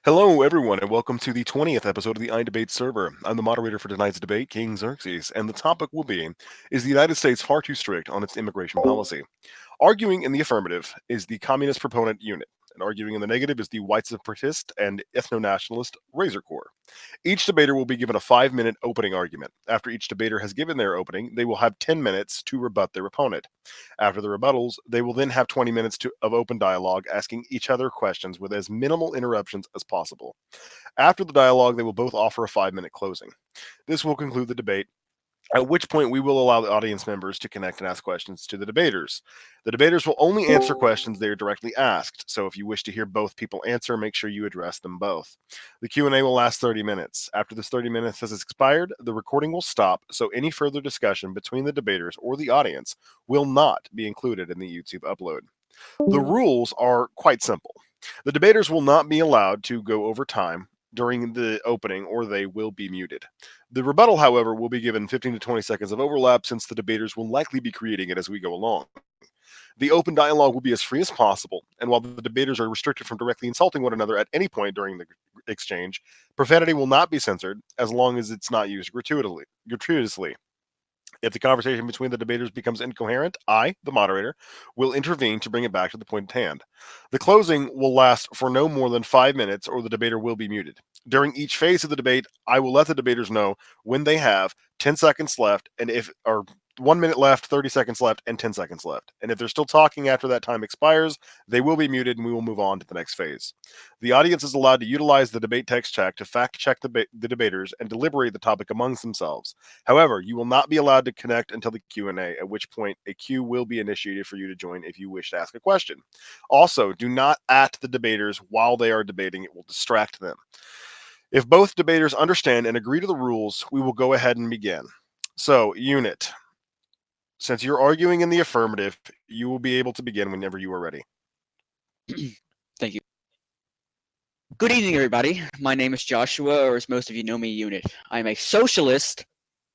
Hello, everyone, and welcome to the 20th episode of the iDebate server. I'm the moderator for tonight's debate, King Xerxes, and the topic will be: is the United States far too strict on its immigration policy? Arguing in the affirmative is the communist proponent unit, and arguing in the negative is the white separatist and ethno nationalist Razor Corps. Each debater will be given a 5-minute opening argument. After each debater has given their opening, they will have 10 minutes to rebut their opponent. After the rebuttals, they will then have 20 minutes of open dialogue, asking each other questions with as minimal interruptions as possible. After the dialogue, they will both offer a 5-minute closing. This will conclude the debate, at which point we will allow the audience members to connect and ask questions to the debaters. The debaters will only answer questions they are directly asked, so if you wish to hear both people answer, make sure you address them both. The Q&A will last 30 minutes. After this 30 minutes has expired, the recording will stop, so any further discussion between the debaters or the audience will not be included in the YouTube upload. The rules are quite simple. The debaters will not be allowed to go over time during the opening, or they will be muted. The rebuttal, however, will be given 15 to 20 seconds of overlap, since the debaters will likely be creating it as we go along. The open dialogue will be as free as possible, and while the debaters are restricted from directly insulting one another at any point during the exchange, profanity will not be censored as long as it's not used gratuitously. If the conversation between the debaters becomes incoherent, I, the moderator, will intervene to bring it back to the point at hand. The closing will last for no more than 5 minutes, or the debater will be muted. During each phase of the debate, I will let the debaters know when they have 10 seconds left, and if or 1 minute left, 30 seconds left, and 10 seconds left. And if they're still talking after that time expires, they will be muted and we will move on to the next phase. The audience is allowed to utilize the debate text chat to fact check the debaters and deliberate the topic amongst themselves. However, you will not be allowed to connect until the Q&A, at which point a queue will be initiated for you to join if you wish to ask a question. Also, do not at the debaters while they are debating. It will distract them. If both debaters understand and agree to the rules, we will go ahead and begin. So, unit, since you're arguing in the affirmative, you will be able to begin whenever you are ready. Thank you. Good evening, everybody. My name is Joshua, or as most of you know me, Unit. I'm a socialist,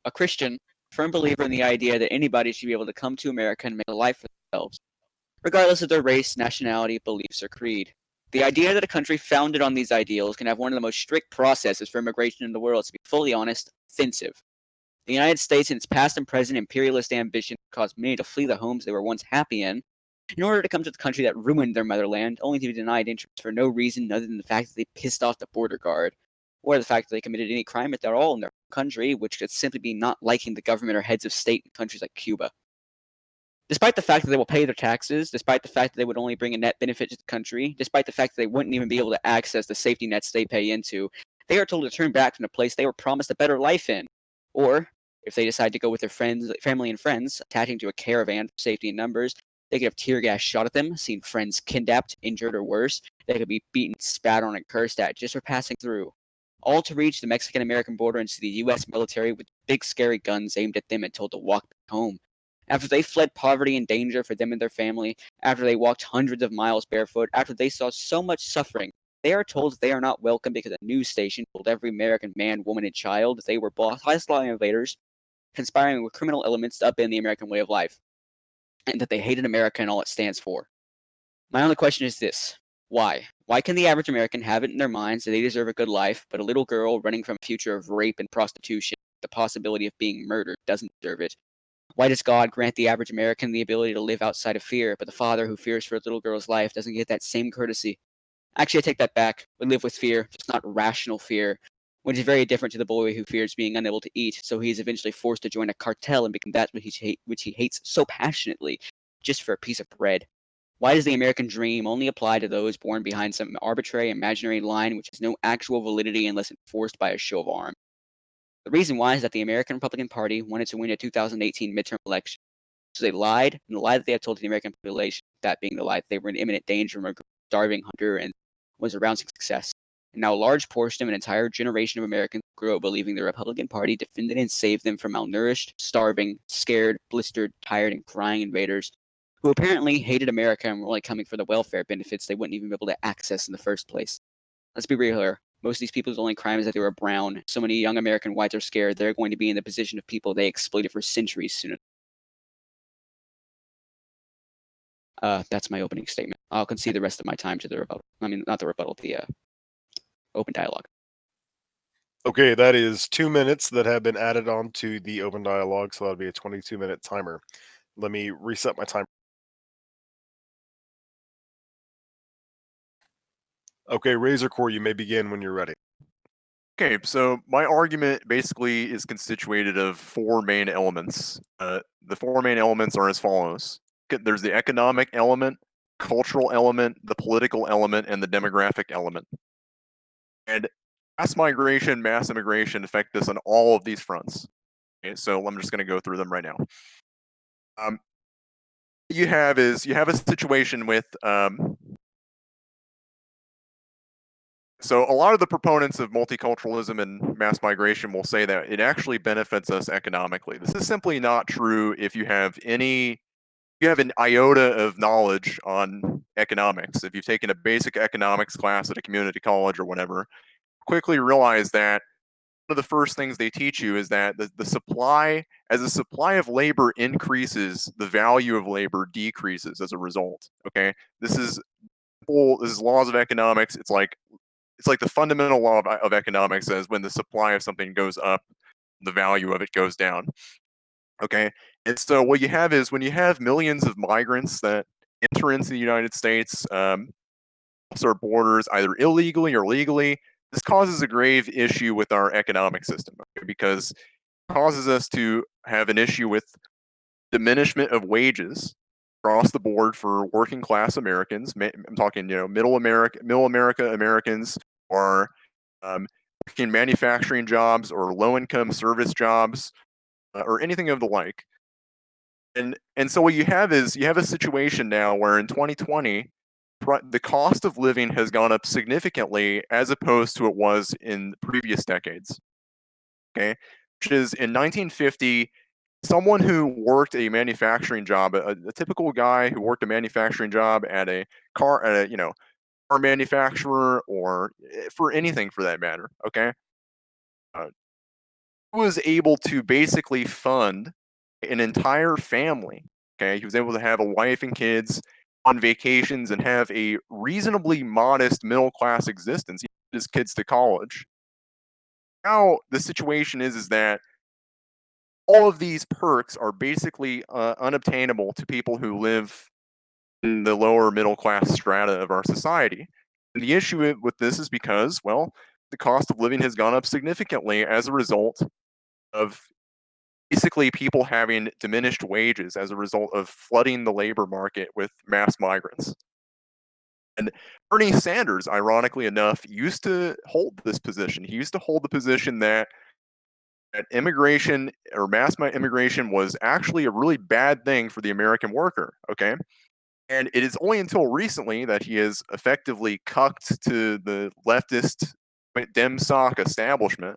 a Christian, firm believer in the idea that anybody should be able to come to America and make a life for themselves, regardless of their race, nationality, beliefs, or creed. The idea that a country founded on these ideals can have one of the most strict processes for immigration in the world is, to be fully honest, offensive. The United States and its past and present imperialist ambition caused many to flee the homes they were once happy in order to come to the country that ruined their motherland, only to be denied entrance for no reason other than the fact that they pissed off the border guard, or the fact that they committed any crime at all in their country, which could simply be not liking the government or heads of state in countries like Cuba. Despite the fact that they will pay their taxes, despite the fact that they would only bring a net benefit to the country, despite the fact that they wouldn't even be able to access the safety nets they pay into, they are told to turn back from the place they were promised a better life in. Or, if they decide to go with their friends, family and friends, attaching to a caravan for safety in numbers, they could have tear gas shot at them, seen friends kidnapped, injured, or worse. They could be beaten, spat on, and cursed at just for passing through. All to reach the Mexican-American border and see the U.S. military with big scary guns aimed at them and told to walk back home. After they fled poverty and danger for them and their family, after they walked hundreds of miles barefoot, after they saw so much suffering, they are told they are not welcome because a news station told every American man, woman, and child that they were hostile invaders, conspiring with criminal elements to upend the American way of life, and that they hated America and all it stands for. My only question is this: why? Why can the average American have it in their minds that they deserve a good life, but a little girl running from a future of rape and prostitution, the possibility of being murdered, doesn't deserve it? Why does God grant the average American the ability to live outside of fear, but the father who fears for a little girl's life doesn't get that same courtesy? Actually, I take that back. We live with fear, just not rational fear, which is very different to the boy who fears being unable to eat, so he is eventually forced to join a cartel and become that which he hates so passionately, just for a piece of bread. Why does the American dream only apply to those born behind some arbitrary imaginary line which has no actual validity unless enforced by a show of arms? The reason why is that the American Republican Party wanted to win a 2018 midterm election. So they lied, and the lie that they have told the American population, that being the lie that they were in imminent danger from a starving hunger and was around success. And now a large portion of an entire generation of Americans grew up believing the Republican Party defended and saved them from malnourished, starving, scared, blistered, tired, and crying invaders who apparently hated America and were only coming for the welfare benefits they wouldn't even be able to access in the first place. Let's be real here. Most of these people's only crime is that they were brown. So many young American whites are scared they're going to be in the position of people they exploited for centuries soon. That's my opening statement. I'll concede the rest of my time to the rebuttal. I mean, not the rebuttal, the open dialogue. Okay, that is 2 minutes that have been added on to the open dialogue, so that'll be a 22-minute timer. Let me reset my timer. Okay, Razor Core, you may begin when you're ready. Okay, so my argument basically is constituted of four main elements. The four main elements are as follows. There's the economic element, cultural element, the political element, and the demographic element. And mass migration, mass immigration affect us on all of these fronts. Okay, so I'm just going to go through them right now. You have a situation with so a lot of the proponents of multiculturalism and mass migration will say that it actually benefits us economically. This is simply not true if you have an iota of knowledge on economics. If you've taken a basic economics class at a community college or whatever, quickly realize that one of the first things they teach you is that the supply of labor increases, the value of labor decreases as a result. Okay, this is laws of economics. It's like the fundamental law of economics says when the supply of something goes up, the value of it goes down. Okay, and so what you have is when you have millions of migrants that enter into the United States, cross our borders either illegally or legally, this causes a grave issue with our economic system, okay, because it causes us to have an issue with diminishment of wages across the board for working class Americans. I'm talking, middle America Americans, or working manufacturing jobs or low income service jobs, or anything of the like. And so what you have is a situation now where in 2020 the cost of living has gone up significantly as opposed to it was in previous decades. Okay, which is in 1950, someone who worked a manufacturing job, a typical guy who worked a manufacturing job at a car manufacturer, or for anything for that matter, okay, was able to basically fund an entire family. Okay, he was able to have a wife and kids on vacations and have a reasonably modest middle class existence. He sent his kids to college. Now the situation is that all of these perks are basically unobtainable to people who live in the lower middle class strata of our society. And the issue with this is because, well, the cost of living has gone up significantly as a result of basically people having diminished wages as a result of flooding the labor market with mass migrants. And Bernie Sanders, ironically enough, used to hold this position. He used to hold the position that immigration or mass immigration was actually a really bad thing for the American worker. Okay. And it is only until recently that he has effectively cucked to the leftist DemSoc establishment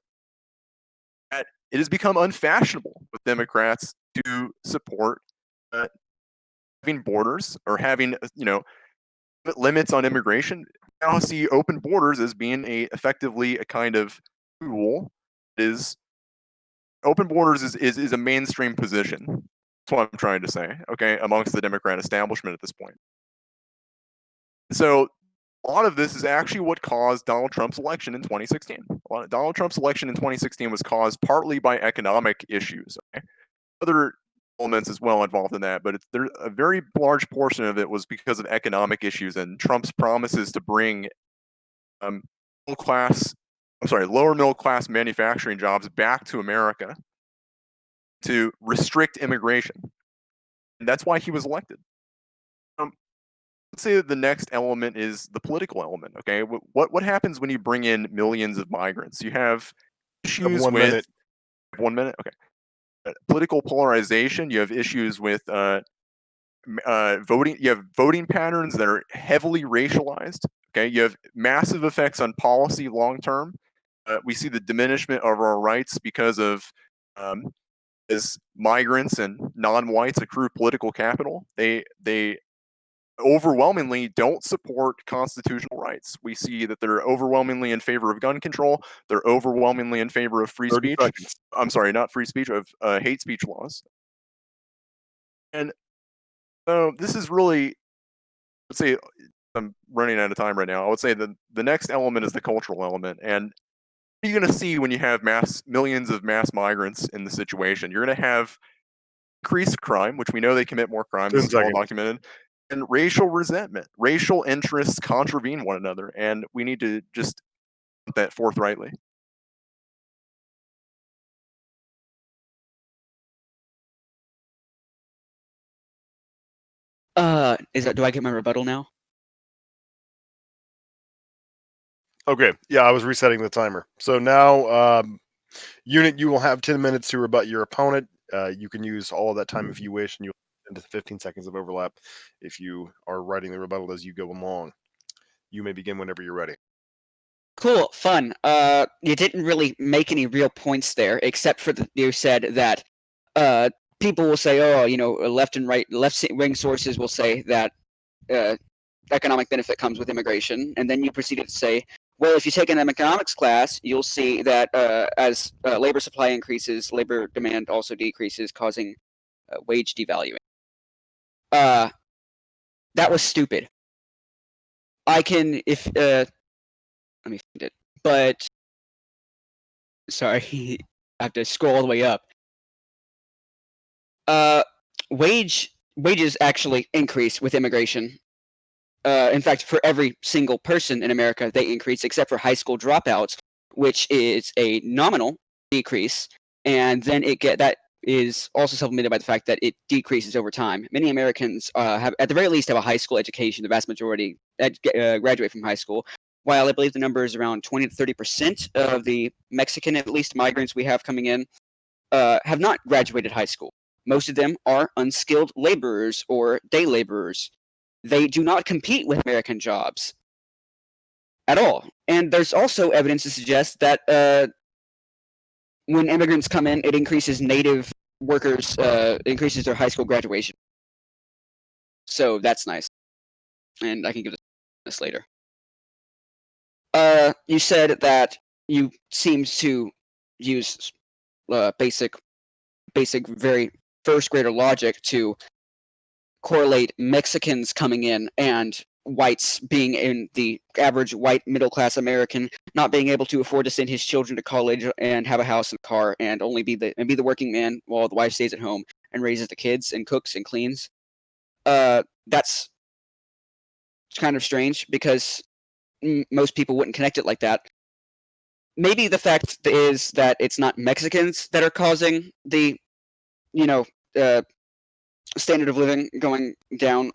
that it has become unfashionable with Democrats to support having borders or having, limits on immigration. Now see open borders as being effectively a kind of tool. Is open borders is a mainstream position. That's what I'm trying to say, okay, amongst the Democrat establishment at this point. So a lot of this is actually what caused Donald Trump's election in 2016. Donald Trump's election in 2016 was caused partly by economic issues. Okay? Other elements as well involved in that, but there a very large portion of it was because of economic issues and Trump's promises to bring lower middle class manufacturing jobs back to America to restrict immigration. And that's why he was elected. Let's say that the next element is the political element. Okay, what happens when you bring in millions of migrants? You have issues One with minute. 1 minute. Okay, political polarization. You have issues with voting. You have voting patterns that are heavily racialized. Okay, you have massive effects on policy long term. We see the diminishment of our rights because of as migrants and non-whites accrue political capital. They overwhelmingly don't support constitutional rights. We see that they're overwhelmingly in favor of gun control. They're overwhelmingly in favor of free 30 speech. seconds. I'm sorry, not free speech, of hate speech laws. And so this is really, let's say, I'm running out of time right now. I would say the next element is the cultural element. And what are you going to see when you have millions of mass migrants in the situation? You're going to have increased crime, which we know they commit more crime. 10 This is well seconds. documented. And racial resentment. Racial interests contravene one another. And we need to just put that forthrightly. Do I get my rebuttal now? Okay, yeah, I was resetting the timer. So now, unit, you will have 10 minutes to rebut your opponent. You can use all of that time if you wish, and you'll into 15 seconds of overlap if you are writing the rebuttal as you go along. You may begin whenever you're ready. Cool, fun. You didn't really make any real points there, except for you said that people will say, oh, left wing sources will say that economic benefit comes with immigration, and then you proceeded to say, well, if you take an economics class, you'll see that as labor supply increases, labor demand also decreases, causing wage devaluing. That was stupid. Let me find it. But sorry, I have to scroll all the way up. Wages actually increase with immigration. In fact, for every single person in America, they increase, except for high school dropouts, which is a nominal decrease, and then that is also supplemented by the fact that it decreases over time. Many Americans have, at the very least, have a high school education. The vast majority graduate from high school. While I believe the number is around 20 to 30% of the Mexican, at least, migrants we have coming in have not graduated high school. Most of them are unskilled laborers or day laborers. They do not compete with American jobs at all. And there's also evidence to suggest that when immigrants come in, it increases native workers, increases their high school graduation. So that's nice. And I can give this later. You said that you seem to use basic, very first grader logic to correlate Mexicans coming in and whites being in the average white middle class American not being able to afford to send his children to college and have a house and car and only be the working man while the wife stays at home and raises the kids and cooks and cleans. That's kind of strange because most people wouldn't connect it like that. Maybe the fact is that it's not Mexicans that are causing the standard of living going down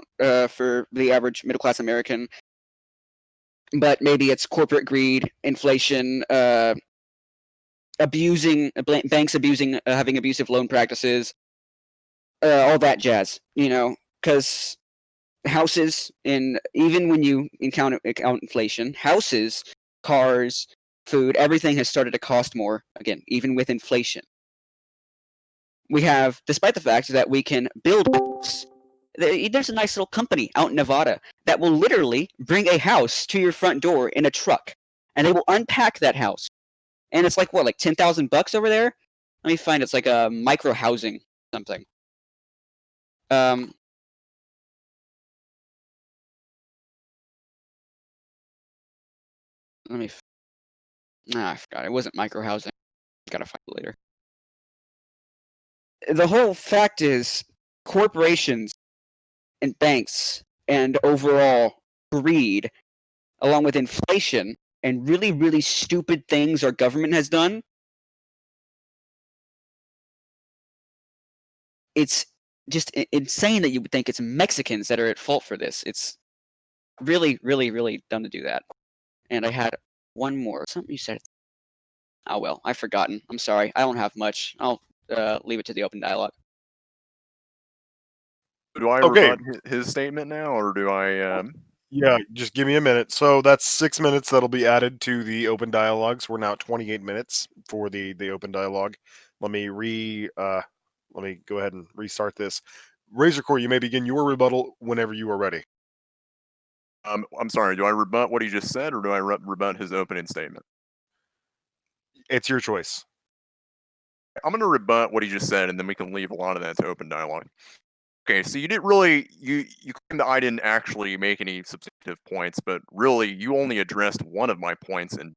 for the average middle class American, but maybe it's corporate greed, inflation, banks abusing, having abusive loan practices, all that jazz. Because houses, even when you account inflation, houses, cars, food, everything has started to cost more again, even with inflation. We have, despite the fact that we can build house, there's a nice little company out in Nevada that will literally bring a house to your front door in a truck, and they will unpack that house. And it's like, what, like $10,000 over there? Let me find it's like a micro housing something. Let me. I forgot. It wasn't micro housing. Gotta find it later. The whole fact is, corporations and banks and overall greed, along with inflation and really, really stupid things our government has done, it's just insane that you would think it's Mexicans that are at fault for this. It's really, really, really dumb to do that. And I had one more. Something you said. Oh, well, I've forgotten. I'm sorry. I don't have much. I'll leave it to the open dialogue. Do I rebut his statement now, or do I... Yeah, just give me a minute. So that's 6 minutes that'll be added to the open dialogues. We're now at 28 minutes for the open dialogue. Let me go ahead and restart this. Razorcore, you may begin your rebuttal whenever you are ready. I'm sorry, do I rebut what he just said, or do I rebut his opening statement? It's your choice. I'm going to rebut what he just said, and then we can leave a lot of that to open dialogue. Okay, so you didn't really you claim that I didn't actually make any substantive points, but really you only addressed one of my points in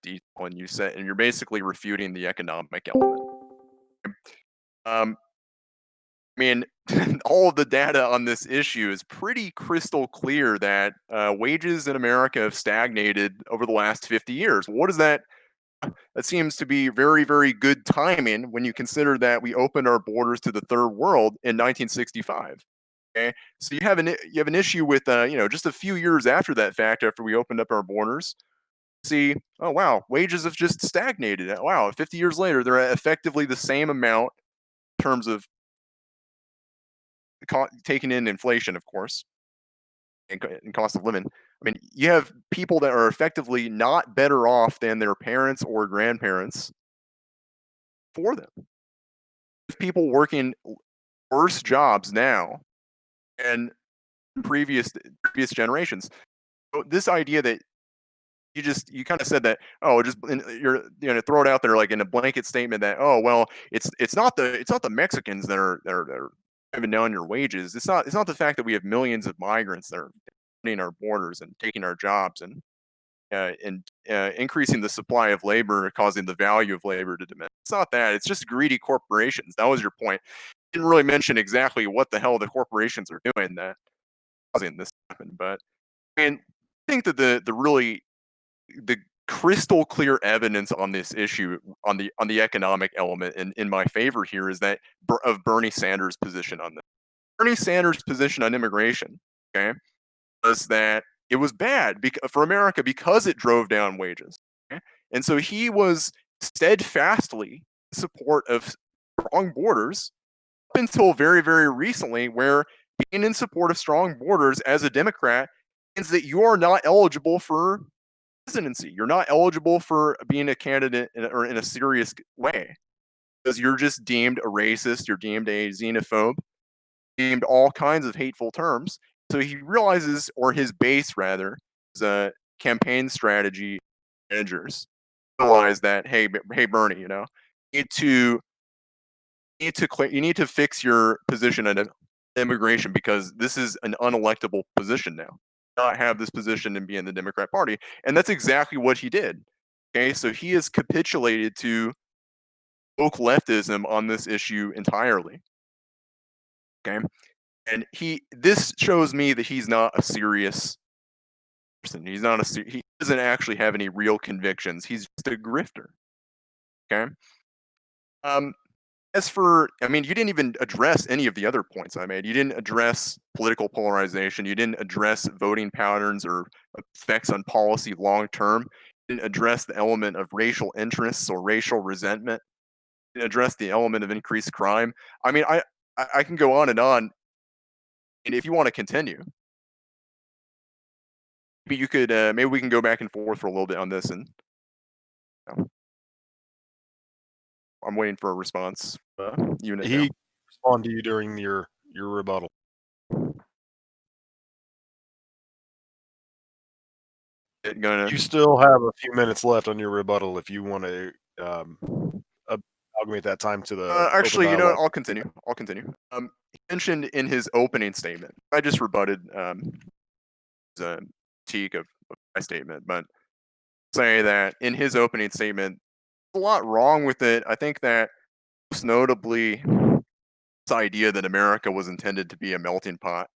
detail, and you're basically refuting the economic element. Um, I mean, all of the data on this issue is pretty crystal clear that wages in America have stagnated over the last 50 years. What is that? That seems to be very, very good timing when you consider that we opened our borders to the third world in 1965. Okay, so you have an issue with just a few years after that fact, after we opened up our borders. See, oh wow, wages have just stagnated. Wow, 50 years later, they're at effectively the same amount in terms of taking in inflation, of course, and cost of living. I mean, you have people that are effectively not better off than their parents or grandparents for them. People working worse jobs now and previous generations. So this idea that you kind of said that, oh, just you're throw it out there like in a blanket statement that, oh well, it's not the Mexicans that are driving down your wages. It's not the fact that we have millions of migrants that are opening our borders and taking our jobs and increasing the supply of labor, causing the value of labor to diminish. It's not that. It's just greedy corporations. That was your point. You didn't really mention exactly what the hell the corporations are doing that causing this to happen. But I mean, I think that the crystal clear evidence on this issue on the economic element in my favor here is that of Bernie Sanders' position on this. Bernie Sanders' position on immigration, okay, was that it was bad for America because it drove down wages. Okay? And so he was steadfastly in support of strong borders up until very, very recently, where being in support of strong borders as a Democrat means that you are not eligible for presidency. You're not eligible for being a candidate or in a serious way because you're just deemed a racist, you're deemed a xenophobe, deemed all kinds of hateful terms. So he realizes, or his base rather, is a campaign strategy managers realize that hey Bernie, you need to you need to fix your position on immigration because this is an unelectable position now. Not have this position and be in the Democrat Party, and that's exactly what he did. Okay, so he has capitulated to woke leftism on this issue entirely. Okay, and this shows me that he's not a serious person. He doesn't actually have any real convictions. He's just a grifter. Okay. Um, as for, I mean, you didn't even address any of the other points I made. You didn't address political polarization. You didn't address voting patterns or effects on policy long term. You didn't address the element of racial interests or racial resentment. You didn't address the element of increased crime. I mean, I can go on, and if you want to continue, maybe you could maybe we can go back and forth for a little bit on this, and I'm waiting for a response. Unit He now. respond to you during your rebuttal. You still have a few minutes left on your rebuttal if you want to augment that time to the. Actually, you know what? I'll continue. He mentioned in his opening statement. I just rebutted the critique of my statement, but say that in his opening statement, there's a lot wrong with it. I think that most notably, this idea that America was intended to be a melting pot.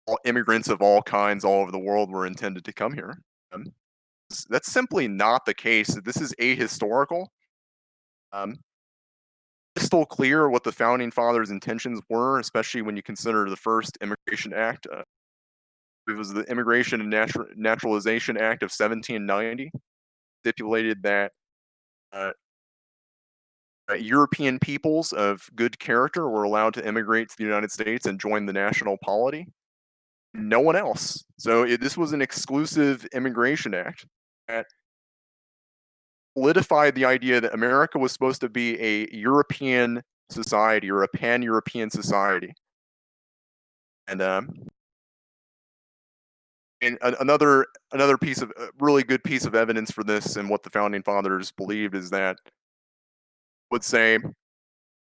All immigrants of all kinds all over the world were intended to come here. That's simply not the case. This is ahistorical. Crystal clear what the founding fathers' intentions were, especially when you consider the first Immigration Act. It was the Immigration and Naturalization Act of 1790, stipulated that European peoples of good character were allowed to immigrate to the United States and join the national polity. No one else. So this was an exclusive immigration act that solidified the idea that America was supposed to be a European society or a pan-European society. And another piece of really good piece of evidence for this and what the founding fathers believed is that would say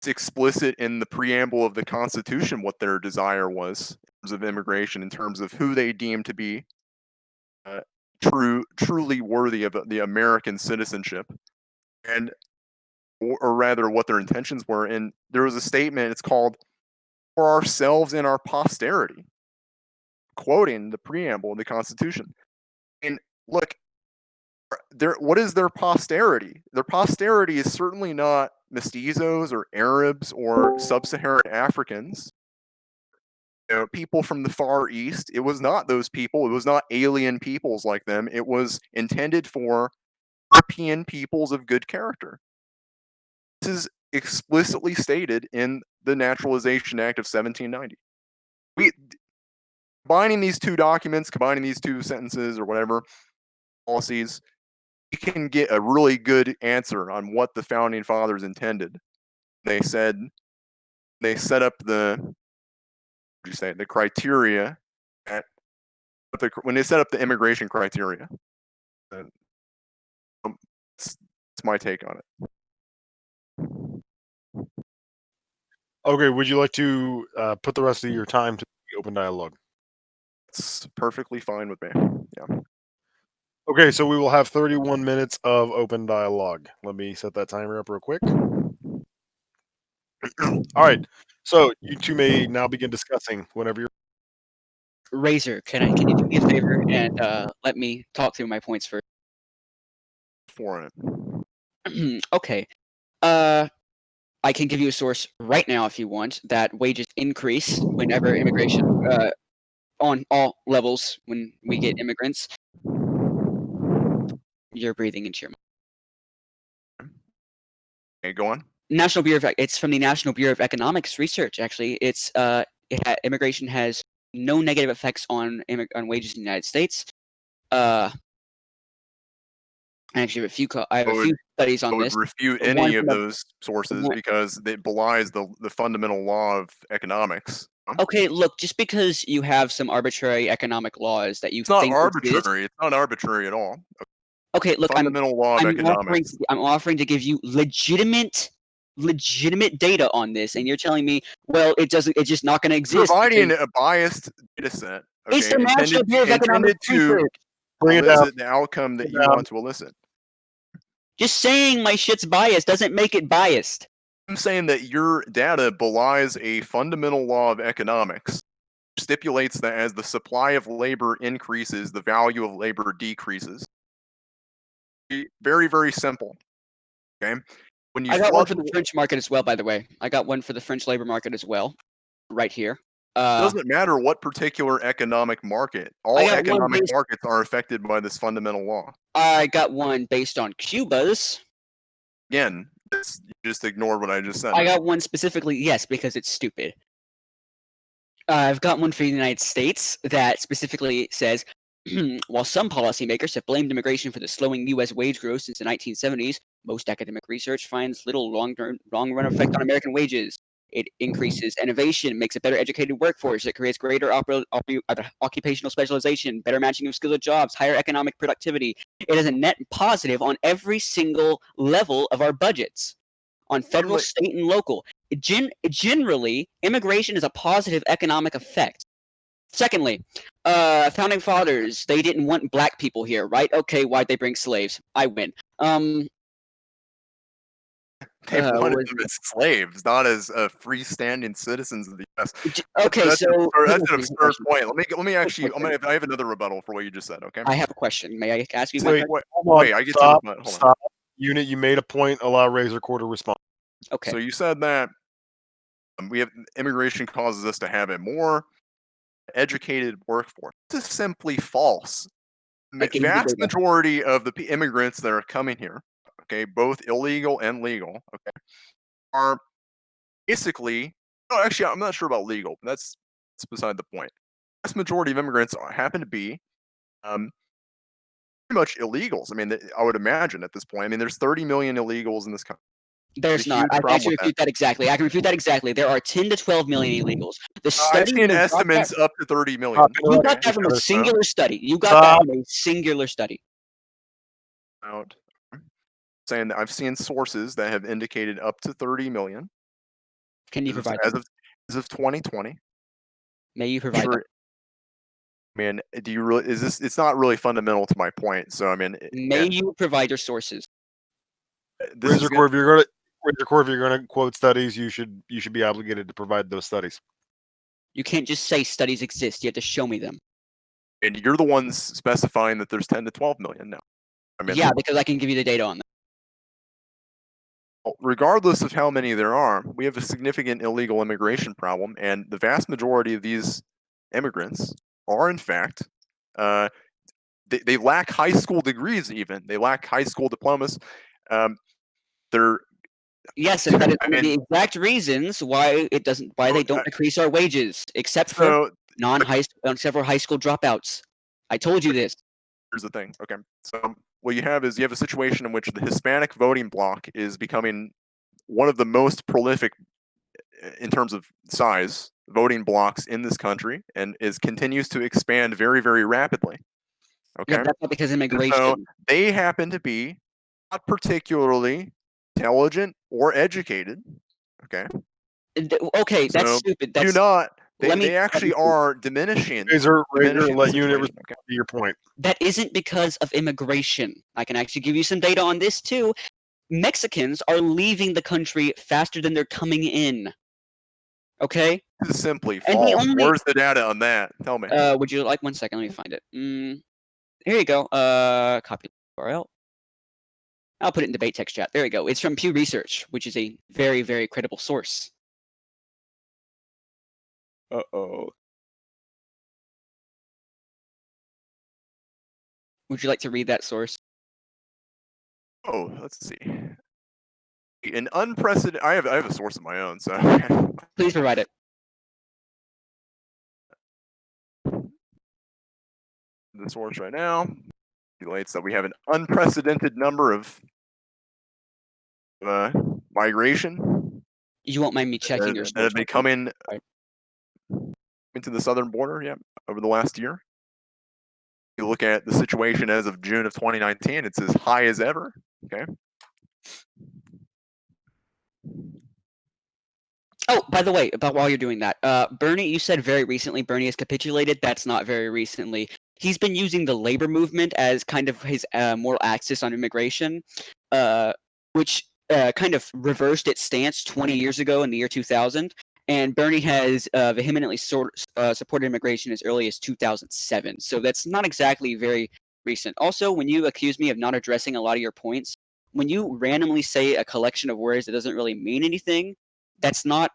it's explicit in the preamble of the Constitution what their desire was in terms of immigration, in terms of who they deemed to be truly worthy of the American citizenship, and or rather what their intentions were. And there was a statement, it's called "for ourselves and our posterity," quoting the preamble of the Constitution. And look, what is their posterity? Their posterity is certainly not mestizos or Arabs or sub-Saharan Africans. People from the Far East. It was not those people. It was not alien peoples like them. It was intended for European peoples of good character. This is explicitly stated in the Naturalization Act of 1790. Combining these two documents, combining these two sentences or whatever policies, you can get a really good answer on what the founding fathers intended. They set up the criteria when they set up the immigration criteria. It's my take on it. Okay, would you like to put the rest of your time to the open dialogue? It's perfectly fine with me. Yeah. Okay, so we will have 31 minutes of open dialogue. Let me set that timer up real quick. All right, so you two may now begin discussing whenever you're. Razor, can you do me a favor and let me talk through my points first? For it. Okay. I can give you a source right now if you want that wages increase whenever immigration on all levels when we get immigrants. You're breathing into your mic. Okay, go on. It's from the National Bureau of Economics Research. Actually, immigration has no negative effects on wages in the United States. I actually have a few studies on this. I would refute any of those sources because it belies the fundamental law of economics. Okay, look, just because you have some arbitrary economic laws that you it's not think arbitrary. It's not arbitrary at all. Okay, look, fundamental law of economics. I'm offering to give you legitimate data on this, and you're telling me, well, it's just not going to exist. Providing a biased data set. Okay, it's the National Bureau of Economics to elicit the outcome that you want to elicit. Just saying my shit's biased doesn't make it biased. I'm saying that your data belies a fundamental law of economics. Stipulates that as the supply of labor increases, the value of labor decreases. Very, very simple. Okay. When you I got one for the French market as well, by the way. I got one for the French labor market as well, right here. It doesn't matter what particular economic market. All economic markets are affected by this fundamental law. I got one based on Cuba's. Again, you just ignored what I just said. I got one specifically, yes, because it's stupid. I've got one for the United States that specifically says, while some policymakers have blamed immigration for the slowing U.S. wage growth since the 1970s, most academic research finds little long-run effect on American wages. It increases innovation, makes a better educated workforce. It creates greater occupational specialization, better matching of skilled jobs, higher economic productivity. It is a net positive on every single level of our budgets, on federal, state, and local. Generally, immigration is a positive economic effect. Secondly, founding fathers, they didn't want black people here, right? Okay, why'd they bring slaves? I win. They wanted them as slaves, not as freestanding citizens of the U.S. Okay, that's an absurd point. Let me actually. I have another rebuttal for what you just said. Okay. I have a question. May I ask you? Wait. I get to rebut. Stop. Unit, you made a point. Allow Razor Core to respond. Okay. So you said that we have immigration causes us to have a more educated workforce. This is simply false. Vast majority of the immigrants that are coming here, okay, both illegal and legal, okay, are basically. Oh, actually, I'm not sure about legal. That's beside the point. Vast majority of immigrants happen to be pretty much illegals. I mean, I would imagine at this point. I mean, there's 30 million illegals in this country. There's not. I can actually refute that exactly. I can refute that exactly. There are 10 to 12 million illegals. I've seen estimates up to 30 million. You got that from a singular study. You got that from a singular study. Saying that I've seen sources that have indicated up to 30 million. Can you provide them? As of 2020. May you provide them? Sure. I mean, do you really? Is this? It's not really fundamental to my point. So I mean, May you provide your sources? this is Razor Core, if you're gonna quote studies, you should be obligated to provide those studies. You can't just say studies exist. You have to show me them. and you're the ones specifying that there's 10 to 12 million now. I mean, Yeah, because I can give you the data on that. regardless of how many there are, we have a significant illegal immigration problem, and the vast majority of these immigrants are, in fact, they lack high school degrees. Even they lack high school diplomas. They're Yes, and that is I one of the mean- exact reasons why they don't decrease our wages, except for so. several high school dropouts. I told you this. Here's the thing. Okay, so what you have a situation in which the Hispanic voting bloc is becoming one of the most prolific in terms of size voting blocks in this country, and continues to expand very, very rapidly. Okay, Yeah, that's not because of And immigration. so they happen to be not particularly intelligent or educated. Okay, Okay, that's So, stupid. do That's not. let me- They actually are diminishing. Razor, diminishing the let unit situation, respond to your point. that isn't because of immigration. I can actually give you some data on this too. Mexicans are leaving the country faster than they're coming in. Okay? This is simply And the false. only- Where's the data on that? Tell me. Would you like 1 second? Let me find it. Here you go. Copy URL. I'll put it in debate text chat. There you go. It's from Pew Research, which is a very, very credible source. Uh-oh. Would you like to read that source? Oh, let's see. An unprecedented. I have a source of my own, so Please provide it. the source right now relates that we have an unprecedented number of migration You won't mind me checking your that source. have been coming Right. into the southern border. Yeah, over the last year. You look at the situation as of June of 2019; it's as high as ever. Okay. Oh, by the way, while you're doing that, Bernie, you said very recently Bernie has capitulated. That's not very recently. He's been using the labor movement as kind of his moral axis on immigration, which kind of reversed its stance 20 years ago in the year 2000. And Bernie has vehemently supported immigration as early as 2007. So that's not exactly very recent. Also, when you accuse me of not addressing a lot of your points, when you randomly say a collection of words that doesn't really mean anything, that's not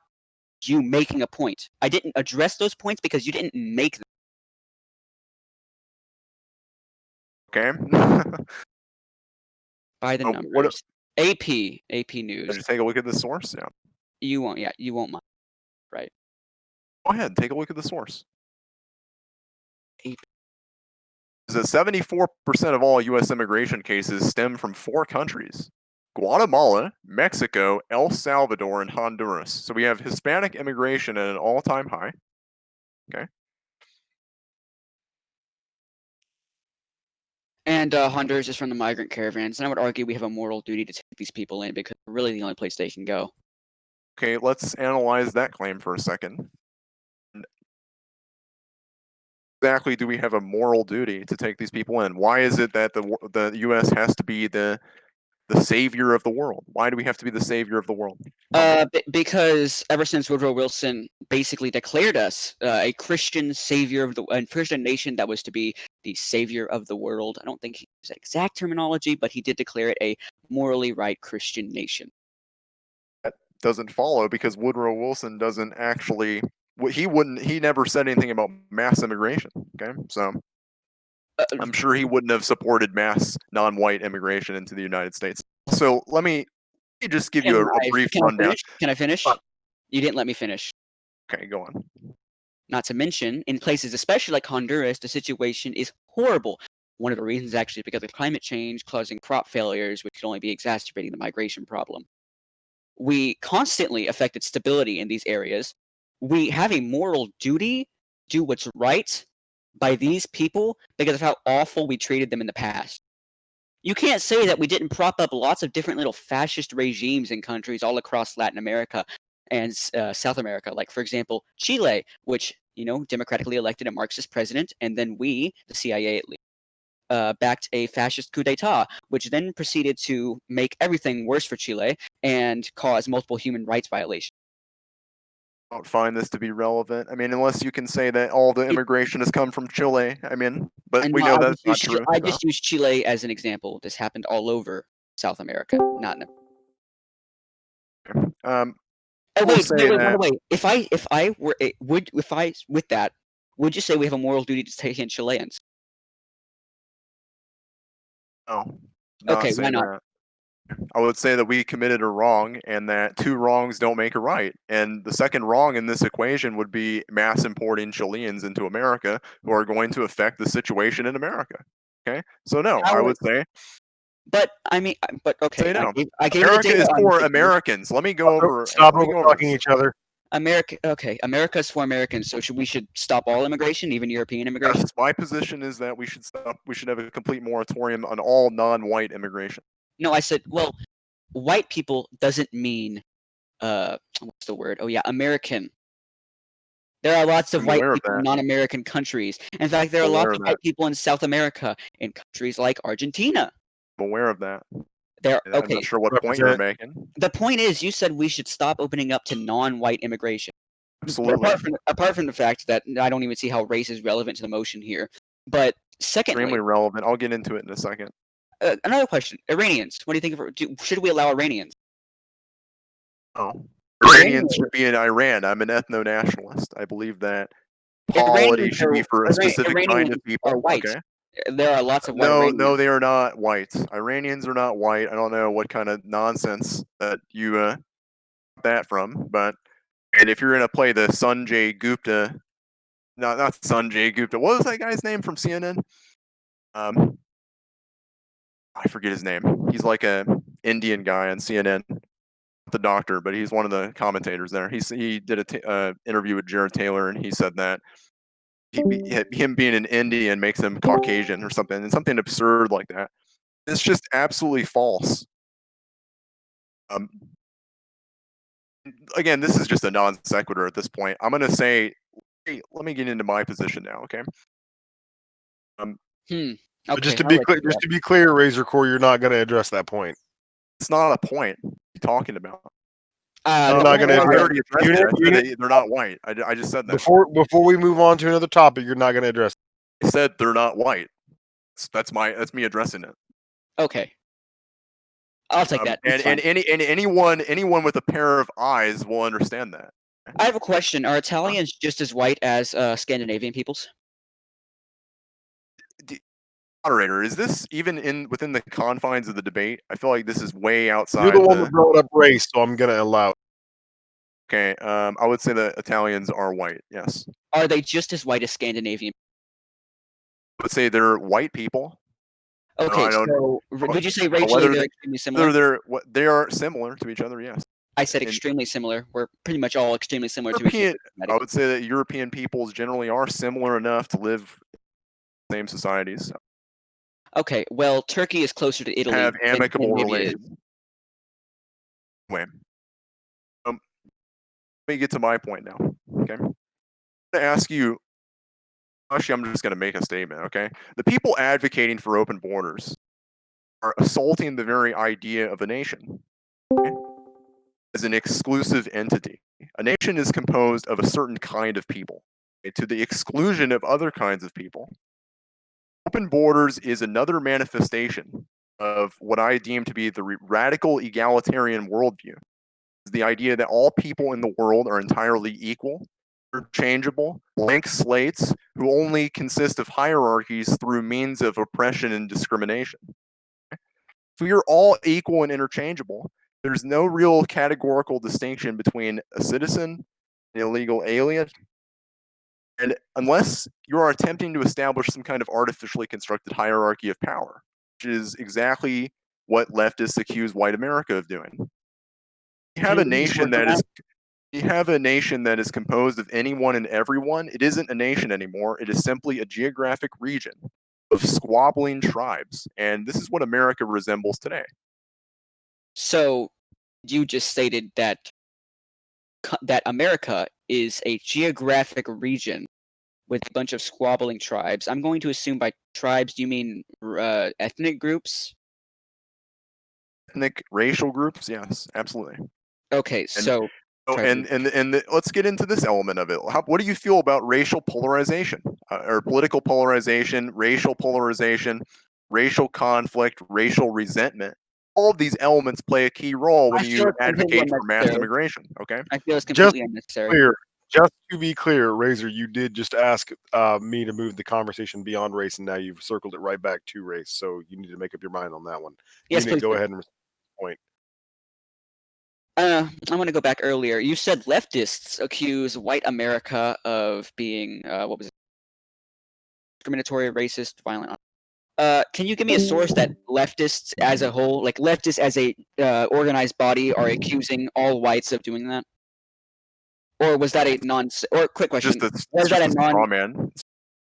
you making a point. I didn't address those points because you didn't make them. Okay. By the Oh, numbers. what- AP Did News. you take a look at the source? Yeah. You won't mind. Go ahead, take a look at the source. AP. So 74% of all U.S. immigration cases stem from 4 countries: Guatemala, Mexico, El Salvador, and Honduras. So we have Hispanic immigration at an all-time high. Okay. And Honduras is from the migrant caravans. And I would argue we have a moral duty to take these people in because they're really the only place they can go. Okay, let's analyze that claim for a second. Exactly, do we have a moral duty to take these people in? Why is it that the U.S. has to be the savior of the world? Why do we have to be the savior of the world? Because ever since Woodrow Wilson basically declared us a Christian savior of a Christian nation that was to be the savior of the world. I don't think he used that exact terminology, but he did declare it a morally right Christian nation. That doesn't follow because Woodrow Wilson doesn't actually. He never said anything about mass immigration. Okay, so I'm sure he wouldn't have supported mass non-white immigration into the United States. So let me just give you a brief rundown. Can I finish? You didn't let me finish. Okay, go on. Not to mention, in places especially like Honduras, the situation is horrible. One of the reasons actually is because of climate change causing crop failures, which could only be exacerbating the migration problem. We constantly affected stability in these areas. We have a moral duty to do what's right by these people because of how awful we treated them in the past. You can't say that we didn't prop up lots of different little fascist regimes in countries all across Latin America and South America, like for example Chile, which democratically elected a Marxist president, and then we, the CIA at least, backed a fascist coup d'état, which then proceeded to make everything worse for Chile and cause multiple human rights violations. I don't find this to be relevant. I mean, unless you can say that all the immigration has come from Chile. I mean, but And we no, know I that's just not used true. I so. just used Chile as an example. This happened all over South America, not in. I will wait, say wait, by the that way, if I were with that, would you say we have a moral duty to take in Chileans? no, not Okay, say why not? that. I would say that we committed a wrong and that two wrongs don't make a right. And the second wrong in this equation would be mass importing Chileans into America who are going to affect the situation in America. Okay? So no, How I would- would say But I mean, okay, say no. I gave you the America data is on for this. Americans. Let me go over Stop let me over go over talking this. each other. America, okay, America's for Americans, so we should stop all immigration, even European immigration. Yes, my position is that we should have a complete moratorium on all non-white immigration. No, I said, well, white people doesn't mean what's the word? Oh yeah, American. There are lots of I'm white aware of people in that. non-American countries. In fact, there are I'm aware lots of of that. white people in South America, in countries like Argentina. I'm aware of that. There, I'm okay. not sure what point you're Represent. making. The point is, you said we should stop opening up to non-white immigration. Absolutely. Apart from the fact that I don't even see how race is relevant to the motion here. But secondly, Extremely relevant. I'll get into it in a second. Another question: Iranians. What do you think of? Should we allow Iranians? Oh, Iranians should be in Iran. I'm an ethno-nationalist. I believe that polity should be for a specific kind of people. Are white. Okay. There are lots of white No, Iranians. they are not white. Iranians are not white. I don't know what kind of nonsense that you got that from, but and if you're gonna play the Sanjay Gupta, not Sanjay Gupta. What was that guy's name from CNN? I forget his name. He's like a Indian guy on CNN, the doctor, but he's one of the commentators there. He did a interview with Jared Taylor, and he said that him being an Indian makes him Caucasian or something, and something absurd like that. It's just absolutely false. Again, this is just a non sequitur at this point. I'm gonna say, hey, let me get into my position now, okay? Okay, But just to be clear, Razor Core, you're not going to address that point. It's not a point. What are you talking about? I'm not going to I address already addressed it. I said they're not white. I just said that. Before we move on to another topic, you're not going to address it. I said they're not white. That's me addressing it. Okay. I'll take that. And anyone with a pair of eyes will understand that. I have a question. Are Italians just as white as Scandinavian peoples? Moderator, is this even within the confines of the debate? I feel like this is way outside. You're the one that brought up race, so I'm going to allow it. Okay, I would say that Italians are white, yes. Are they just as white as Scandinavian? I would say they're white people. Okay, so would you say racially they're extremely similar? They are similar to each other, yes. I said extremely similar. We're pretty much all extremely similar to each other. I would say that European peoples generally are similar enough to live in the same societies. Okay, well, Turkey is closer to Italy. Have amicable relations. Wait. Let me get to my point now. Okay. I'm going to ask you. Actually, I'm just going to make a statement. Okay. The people advocating for open borders are assaulting the very idea of a nation. Okay? As an exclusive entity. A nation is composed of a certain kind of people, okay, to the exclusion of other kinds of people. Open borders is another manifestation of what I deem to be the radical egalitarian worldview. The idea that all people in the world are entirely equal, interchangeable, blank slates who only consist of hierarchies through means of oppression and discrimination. If we are all equal and interchangeable, there's no real categorical distinction between a citizen, an illegal alien, and unless you are attempting to establish some kind of artificially constructed hierarchy of power, which is exactly what leftists accuse white America of doing. You have a nation that is composed of anyone and everyone. It isn't a nation anymore. It is simply a geographic region of squabbling tribes, and this is what America resembles today. So, you just stated that that America is a geographic region with a bunch of squabbling tribes. I'm going to assume by tribes, do you mean ethnic groups? Ethnic, racial groups, yes, absolutely. Okay, And so let's get into this element of it. What do you feel about racial polarization, or political polarization, racial conflict, racial resentment? All of these elements play a key role when I feel you it's completely advocate for mass unnecessary. immigration. Okay. I feel it's Just completely unnecessary. just to be clear, Razor, you did just ask me to move the conversation beyond race, and now you've circled it right back to race. So you need to make up your mind on that one. Yes, Unit, please go do. ahead and point. I want to go back earlier. You said leftists accuse white America of being what was it? Discriminatory, racist, violent. Can you give me a source that leftists as a whole, like leftists as a organized body, are accusing all whites of doing that? Or was that a non? Or quick question: was that a non?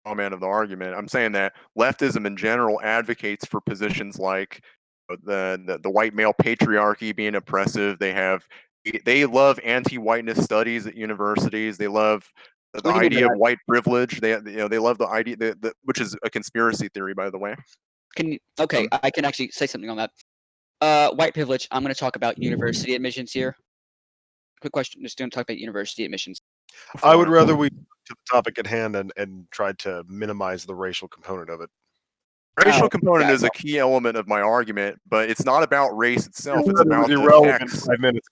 straw man of the argument. I'm saying that leftism in general advocates for positions like the white male patriarchy being oppressive. They love anti-whiteness studies at universities. They love the What do you mean by idea of that? white privilege. They love the idea which is a conspiracy theory, by the way. Can you? Okay, Um, I can actually say something on that. White privilege. I'm going to talk about university admissions here. Quick question: just going to talk about university admissions. I would rather we to the topic at hand and try to minimize the racial component of it. Racial Oh, component yeah, is a key element of my argument, but it's not about race itself. It's It was about the irrelevant effects. 5 minutes.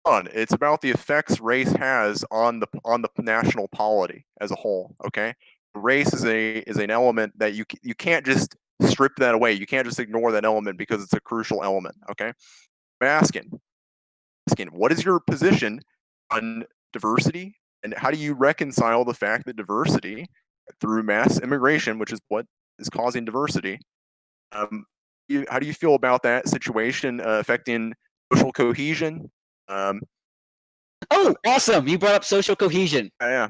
It's about the effects race has on the national polity as a whole. Okay, race is an element that you can't just strip that away. You can't just ignore that element because it's a crucial element. Okay, I'm asking, what is your position on diversity, and how do you reconcile the fact that diversity through mass immigration, which is what is causing diversity, how do you feel about that situation affecting social cohesion? Oh, awesome! You brought up social cohesion. Yeah,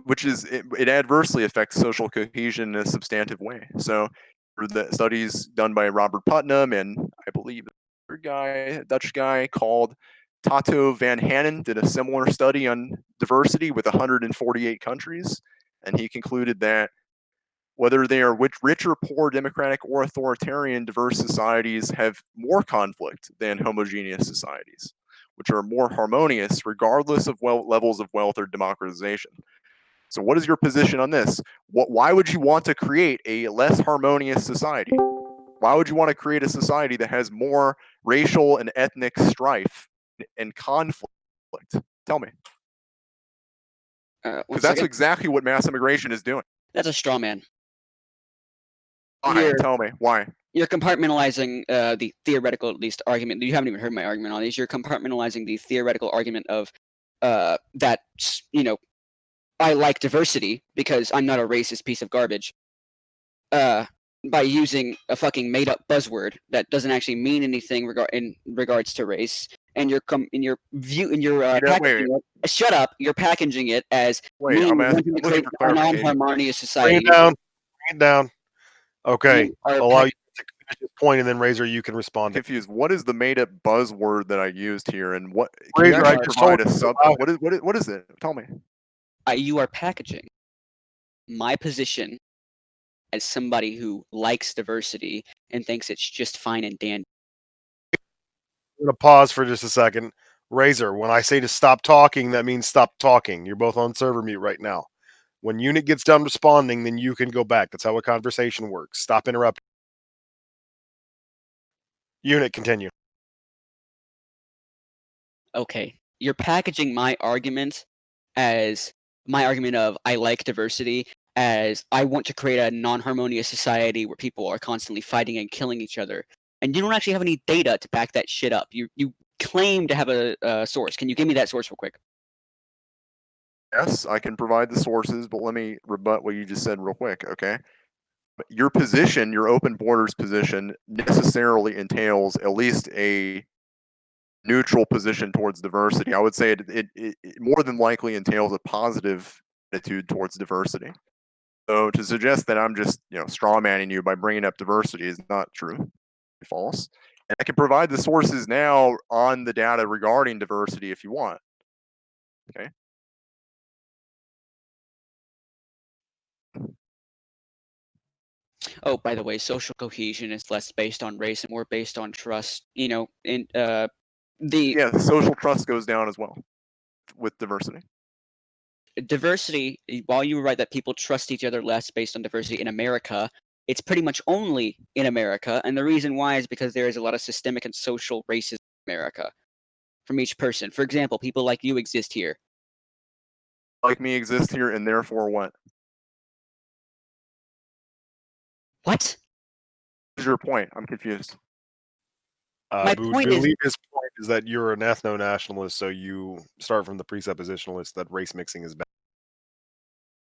which is it adversely affects social cohesion in a substantive way. So, for the studies done by Robert Putnam and I believe a Dutch guy called Tato van Hanen did a similar study on diversity with 148 countries, and he concluded that whether they are rich or poor, democratic or authoritarian, diverse societies have more conflict than homogeneous societies, which are more harmonious regardless of levels of wealth or democratization. So, what is your position on this? Why would you want to create a less harmonious society? Why would you want to create a society that has more racial and ethnic strife and conflict? Tell me. Because that's exactly what mass immigration is doing. That's a straw man. Why? Tell me why. You're compartmentalizing the theoretical, at least, argument. You haven't even heard my argument on these. You're compartmentalizing the theoretical argument of that, I like diversity because I'm not a racist piece of garbage. By using a fucking made-up buzzword that doesn't actually mean anything in regards to race, and you're packaging it. Shut up! You're packaging it as wanting to create a non-harmonious society. Bring it down. Okay, allow you to finish this point, and then Razor, you can respond. Confused. What is the made-up buzzword that I used here, and what? Razor, I just told you. What is it? Tell me. You are packaging my position as somebody who likes diversity and thinks it's just fine and dandy. I'm going to pause for just a second. Razor, when I say to stop talking, that means stop talking. You're both on server mute right now. When Unit gets done responding, then you can go back. That's how a conversation works. Stop interrupting. Unit, continue. Okay. You're packaging my argument as my argument of I like diversity as I want to create a non-harmonious society where people are constantly fighting and killing each other. And you don't actually have any data to back that shit up. You claim to have a source. Can you give me that source real quick? Yes, I can provide the sources, but let me rebut what you just said real quick, okay? Your position, your open borders position, necessarily entails at least a neutral position towards diversity. I would say it more than likely entails a positive attitude towards diversity. So to suggest that I'm just straw manning you by bringing up diversity is not true, false. And I can provide the sources now on the data regarding diversity if you want. Okay. Oh, by the way, social cohesion is less based on race and more based on trust. You know, in the Yeah, the social trust goes down as well with diversity. diversity, while you were right that people trust each other less based on diversity in America, it's pretty much only in America. And the reason why is because there is a lot of systemic and social racism in America from each person. For example, people like you exist here. Like me exist here, and therefore what? What? What's your point? I'm confused. My But point is- believe his point is that you're an ethno-nationalist, so you start from the presuppositionalist that race mixing is bad.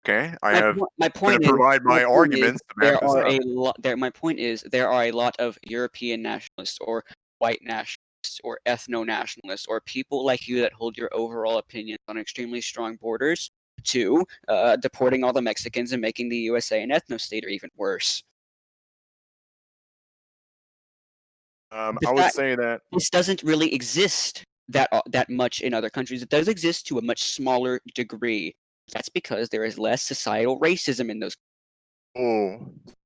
Okay, I My have po- my going point to is provide my my point is arguments to back there this are up. a lot. There, my point is there are a lot of European nationalists or white nationalists or ethno-nationalists or people like you that hold your overall opinions on extremely strong borders to deporting all the Mexicans and making the USA an ethno-state or even worse. I The would fact- say that This doesn't really exist that much in other countries. It does exist to a much smaller degree. That's because there is less societal racism in those.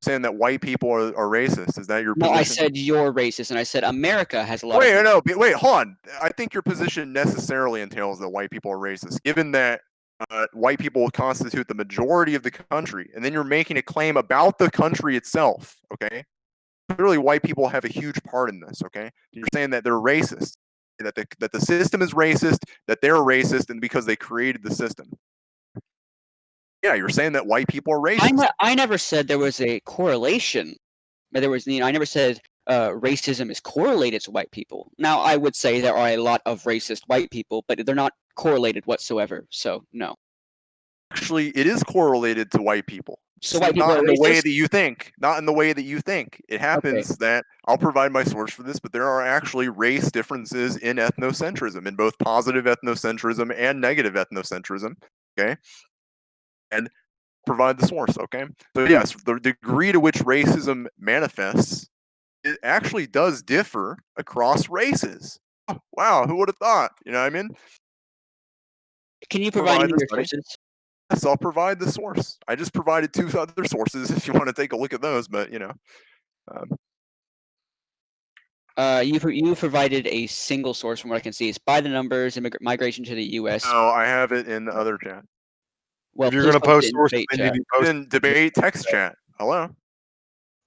saying that white people are racist. Is that your No, position? I said you're racist, and I said America has a lot Wait, of. no, wait, hold on. I think your position necessarily entails that white people are racist, given that white people constitute the majority of the country, and then you're making a claim about the country itself. Okay, clearly white people have a huge part in this. Okay, you're saying that they're racist, that the system is racist, that they're racist, and because they created the system. Yeah, you're saying that white people are racist. I never said there was a correlation. But there was, I never said racism is correlated to white people. Now, I would say there are a lot of racist white people, but they're not correlated whatsoever. So, no. Actually, it is correlated to white people. So white people not are in the way racist? that you think. Not in the way that you think. It happens that I'll provide my source for this, but there are actually race differences in ethnocentrism, in both positive ethnocentrism and negative ethnocentrism. Okay, and provide the source. Okay, so yes, the degree to which racism manifests, it actually does differ across races. Oh, wow, who would have thought? You know what I mean? Can you provide Provide any the of your study. sources? Yes, I'll provide the source. I just provided 2 other sources if you want to take a look at those, but you know. You provided a single source from what I can see. It's by the numbers, migration to the U.S. No, I have it in the other chat. Well, If you're please going to post post it in sources, debate then you chat. need to post. In debate text chat. Hello?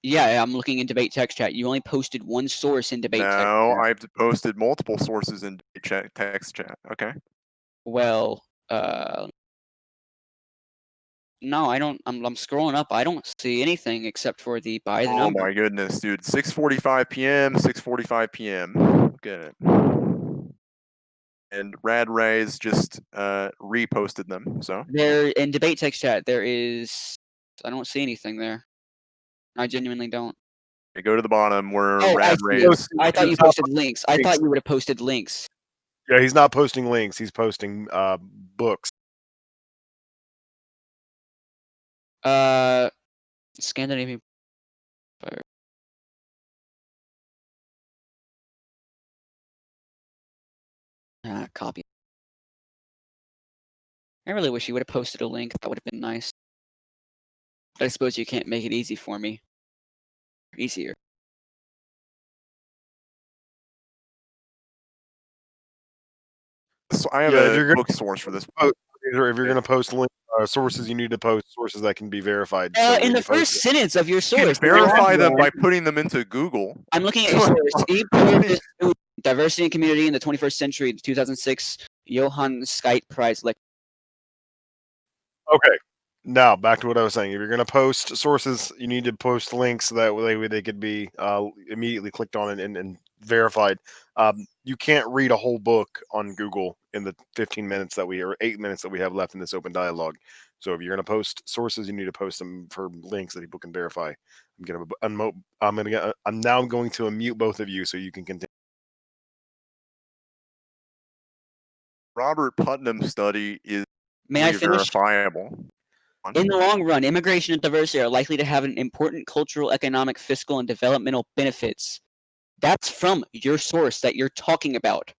Yeah, I'm looking in debate text chat. You only posted one source in debate text No, chat. I've posted multiple sources in debate text chat. Okay. Well, no, I don't. I'm scrolling up. I don't see anything except for the by the Oh number. my goodness, dude. 6:45 p.m., 6:45 p.m. Look at it. And Rad Rays just reposted them. So There in debate text chat, there is. I don't see anything there. I genuinely don't. okay, go to the bottom where Oh, Rad I see. Rays. I thought you It's not posted links. I thought links. you would have posted links. Yeah, he's not posting links. He's posting books. Scandinavian. Copy. I really wish you would have posted a link. That would have been nice. But I suppose you can't make it easy for me. Easier. So I have Yeah, if a you're gonna book source for this. Or if you're going to post sources, you need to post sources that can be verified. In the first sentence of your You source, can verify them by putting them into Google. I'm looking at your source. You put this Diversity and Community in the 21st Century, the 2006 Johann Skite Prize. Okay. Now back to what I was saying. If you're going to post sources, you need to post links so that way they could be immediately clicked on and verified. You can't read a whole book on Google in the 15 minutes that we or 8 minutes that we have left in this open dialogue. So if you're going to post sources, you need to post them for links that people can verify. I'm now going to unmute both of you so you can continue. Robert Putnam's study is May I finish? verifiable. In the long run, immigration and diversity are likely to have an important cultural, economic, fiscal, and developmental benefits. That's from your source that you're talking about.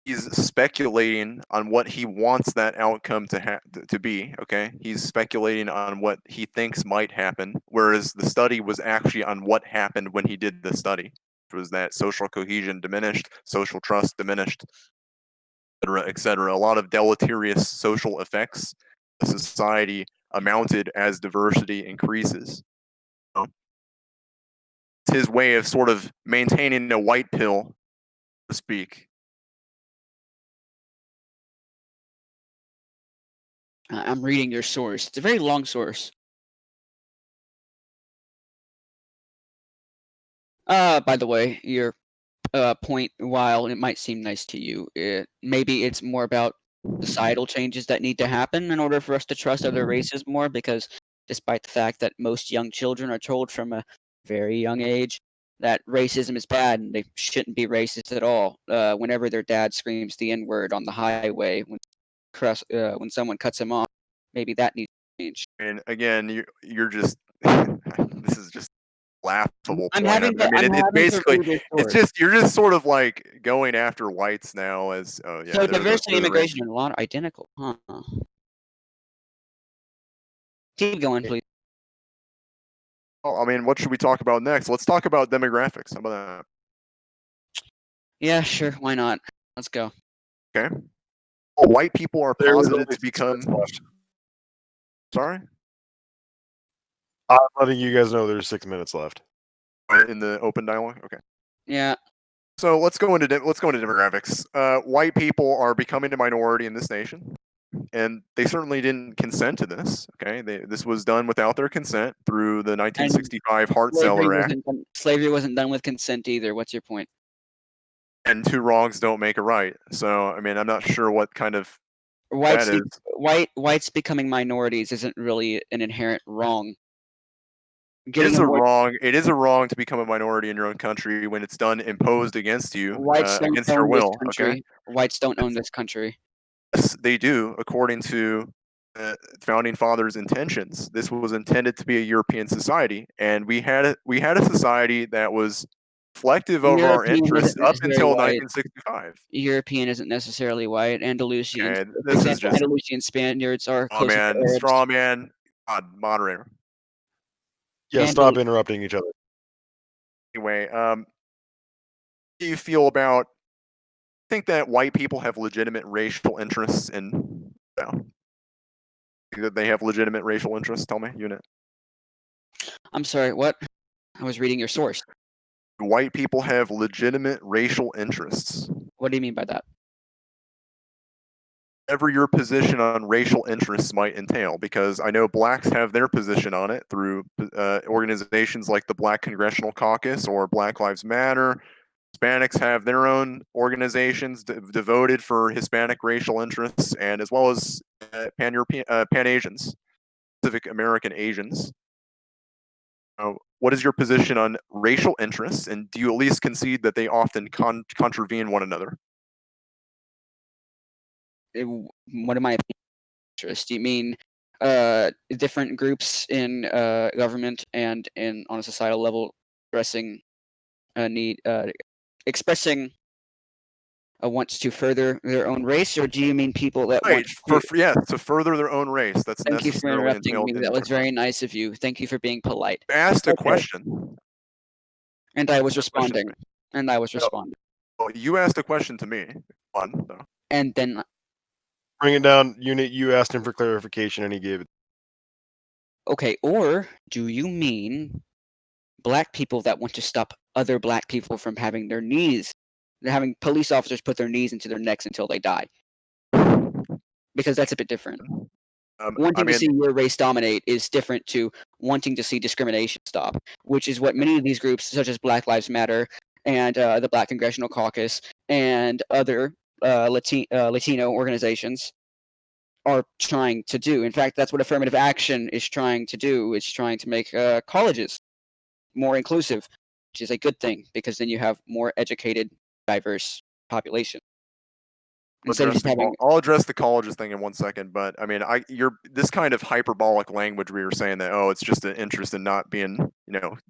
he's speculating on what he wants that outcome to be. Okay, he's speculating on what he thinks might happen, whereas the study was actually on what happened when he did the study, which was that social cohesion diminished, social trust diminished, etc., etc. A lot of deleterious social effects of society amounted as diversity increases. It's his way of sort of maintaining a white pill, so to speak. I'm reading your source. It's a very long source. By the way, your point, while it might seem nice to you, maybe it's more about societal changes that need to happen in order for us to trust other races more, because despite the fact that most young children are told from a very young age that racism is bad and they shouldn't be racist at all, whenever their dad screams the N-word on the highway when someone cuts him off, maybe that needs to change. And again, you're just this is just laughable I'm point. having I to, mean, I'm it's having to basically read this it's source. just you're just sort of like going after whites now as oh yeah. So they're diversity and the immigration are a lot identical, huh? Keep going, please. Well, I mean, what should we talk about next? Let's talk about demographics. How about Yeah, sure. Why not? Let's go. that? Okay. Well, white people are There's posited only to 6 become. minutes left. Sorry, I'm letting you guys know there's 6 minutes left. in the open dialogue. Okay. Yeah. So let's go into demographics. White people are becoming a minority in this nation, and they certainly didn't consent to this. Okay, this was done without their consent through the 1965 Hart-Celler Act. Slavery wasn't done with consent either. What's your point? And two wrongs don't make a right. So I mean, I'm not sure what kind of Whites, that is. whites becoming minorities isn't really an inherent wrong. It is a wrong. It is a wrong to become a minority in your own country when it's done imposed against you, Whites don't against your own this will. Okay, country. Whites don't own this country. yes, they do, according to the founding fathers' intentions. This was intended to be a European society, and we had a society that was reflective of our European interests isn't up necessarily until white. 1965. European isn't necessarily white. Andalusian, Okay, for this is example, just Andalusian Spaniards are straw closer to man, Arabs. straw man. God, moderator. Yeah, stop interrupting each other. Anyway, how do you feel about? Think that white people have legitimate racial interests in? That they have legitimate racial interests. Tell me, unit. I'm sorry, what? I was reading your source. White people have legitimate racial interests. What do you mean by that? Whatever your position on racial interests might entail, because I know blacks have their position on it through organizations like the Black Congressional Caucus or Black Lives Matter. Hispanics have their own organizations devoted for Hispanic racial interests, and as well as Pan-European, Pan-Asians, Pacific American Asians. What is your position on racial interests, and do you at least concede that they often contravene one another? What am I interest? You mean different groups in government and on a societal level expressing a need, expressing a wants to further their own race, or do you mean people that Right, want to further their own race. That's Thank you for necessarily interrupting me. entailed in That was talking about. very nice of you. Thank you for being polite. You asked a Okay. question. And I was Asked a question to responding. me. And I was No. responding. Well, you asked a question to me. Fun, though. And then Bring it down, unit. You asked him for clarification, and he gave it. okay, or do you mean black people that want to stop other black people from having their knees, having police officers put their knees into their necks until they die? Because that's a bit different. Wanting to see your race dominate is different to wanting to see discrimination stop, which is what many of these groups, such as Black Lives Matter and the Black Congressional Caucus and other Latino organizations, are trying to do. In fact, that's what affirmative action is trying to do. It's trying to make colleges more inclusive, which is a good thing because then you have more educated, diverse population. I'll address the colleges thing in 1 second, but I mean, this kind of hyperbolic language where you're saying that it's just an interest in not being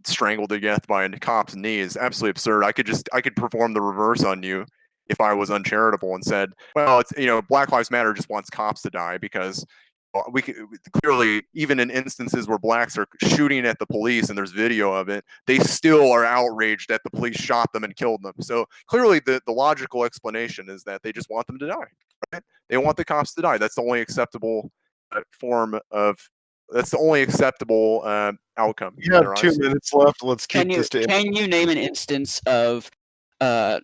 strangled to death by a cop's knee is absolutely absurd. I could perform the reverse on you if I was uncharitable and said, well, it's, Black Lives Matter just wants cops to die because we clearly, even in instances where blacks are shooting at the police and there's video of it, they still are outraged that the police shot them and killed them. So clearly the logical explanation is that they just want them to die, right? They want the cops to die. That's the only acceptable outcome. You have 2 minutes left. Let's keep this to. Can you name an instance of black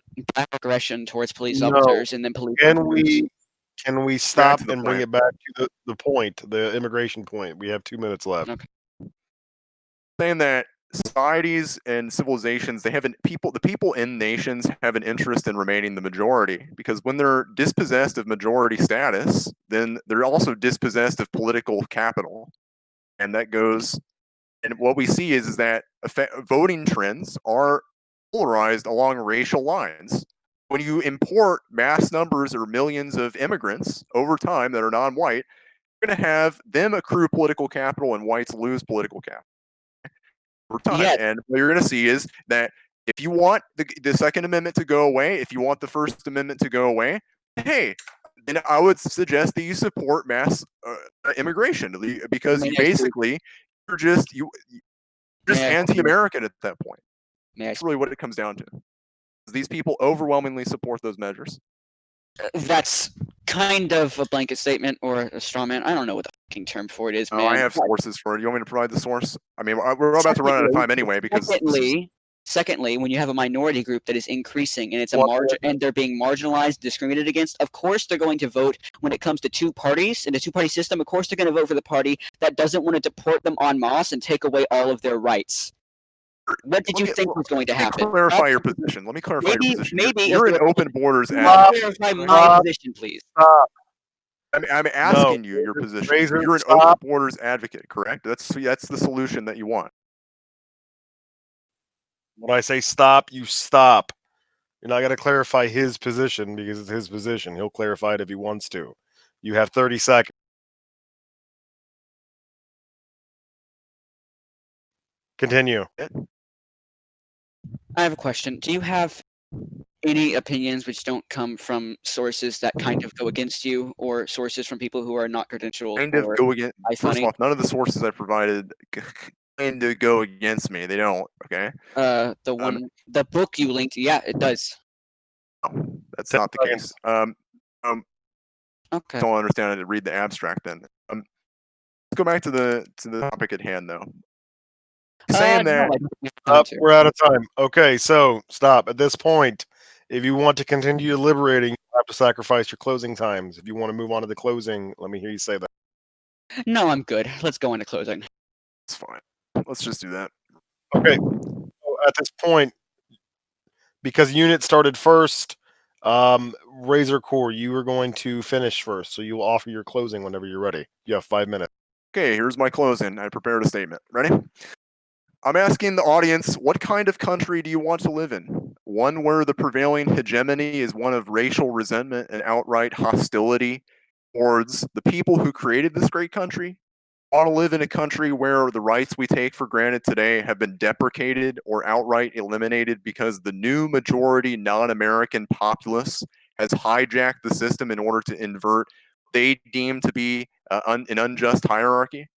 aggression towards police No. officers and then police? Can we stop to the and bring point. it back to the point, the immigration point? We have 2 minutes left. Okay. Saying that societies and civilizations, the people in nations have an interest in remaining the majority, because when they're dispossessed of majority status, then they're also dispossessed of political capital. And that goes, and what we see is that voting trends are polarized along racial lines. When you import mass numbers or millions of immigrants over time that are non-white, you're going to have them accrue political capital and whites lose political capital over time. Yeah. And what you're going to see is that if you want the Second Amendment to go away, if you want the First Amendment to go away, hey, then I would suggest that you support mass immigration, because you're just anti-American at that point. That's really what it comes down to. These people overwhelmingly support those measures. That's kind of a blanket statement or a straw man. I don't know what the fucking term for it is, man. I have sources for it. You want me to provide the source? I mean, we're about to run out of time anyway. Because secondly, when you have a minority group that is increasing and it's and they're being marginalized, discriminated against, of course they're going to vote when it comes to two parties in a two-party system. Of course they're going to vote for the party that doesn't want to deport them en masse and take away all of their rights. What did you think was going to happen? Let me clarify your position. Maybe you're an open borders advocate. Clarify my position, please. I'm asking you your position. You're an open borders advocate, correct? That's the solution that you want. When I say stop, you stop. You're not going to clarify his position because it's his position. He'll clarify it if he wants to. You have 30 seconds. Continue. I have a question. Do you have any opinions which don't come from sources that kind of go against you, or sources from people who are not credentialed? Kind of go against. First of all, none of the sources I provided kind of go against me. They don't. Okay. The book you linked, yeah, it does. No, that's not the case. Okay. Don't understand how to read the abstract then. Let's go back to the topic at hand, though. Saying that we're out of time. Okay, so stop. At this point, if you want to continue deliberating, you have to sacrifice your closing times. If you want to move on to the closing, let me hear you say that. No, I'm good. Let's go into closing. It's fine. Let's just do that. Okay. So at this point, because unit started first, Razor Core, you are going to finish first. So you will offer your closing whenever you're ready. You have 5 minutes. Okay, here's my closing. I prepared a statement. Ready? I'm asking the audience, what kind of country do you want to live in? One where the prevailing hegemony is one of racial resentment and outright hostility towards the people who created this great country? I want to live in a country where the rights we take for granted today have been deprecated or outright eliminated because the new majority non-American populace has hijacked the system in order to invert what they deem to be an unjust hierarchy.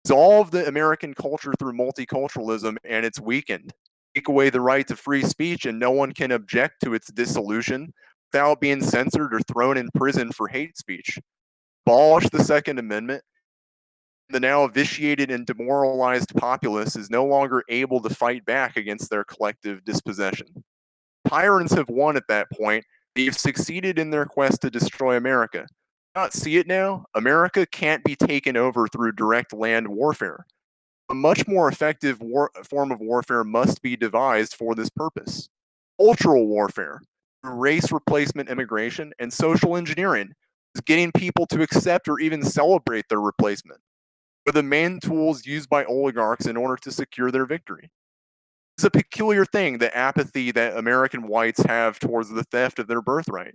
Dissolve the American culture through multiculturalism and it's weakened. Take away the right to free speech and no one can object to its dissolution without being censored or thrown in prison for hate speech. Abolish the Second Amendment. The now vitiated and demoralized populace is no longer able to fight back against their collective dispossession. Tyrants have won at that point. They've succeeded in their quest to destroy America. Not see it now? America can't be taken over through direct land warfare. A much more effective form of warfare must be devised for this purpose. Cultural warfare, race replacement immigration, and social engineering is getting people to accept or even celebrate their replacement. Are the main tools used by oligarchs in order to secure their victory. It's a peculiar thing, the apathy that American whites have towards the theft of their birthright.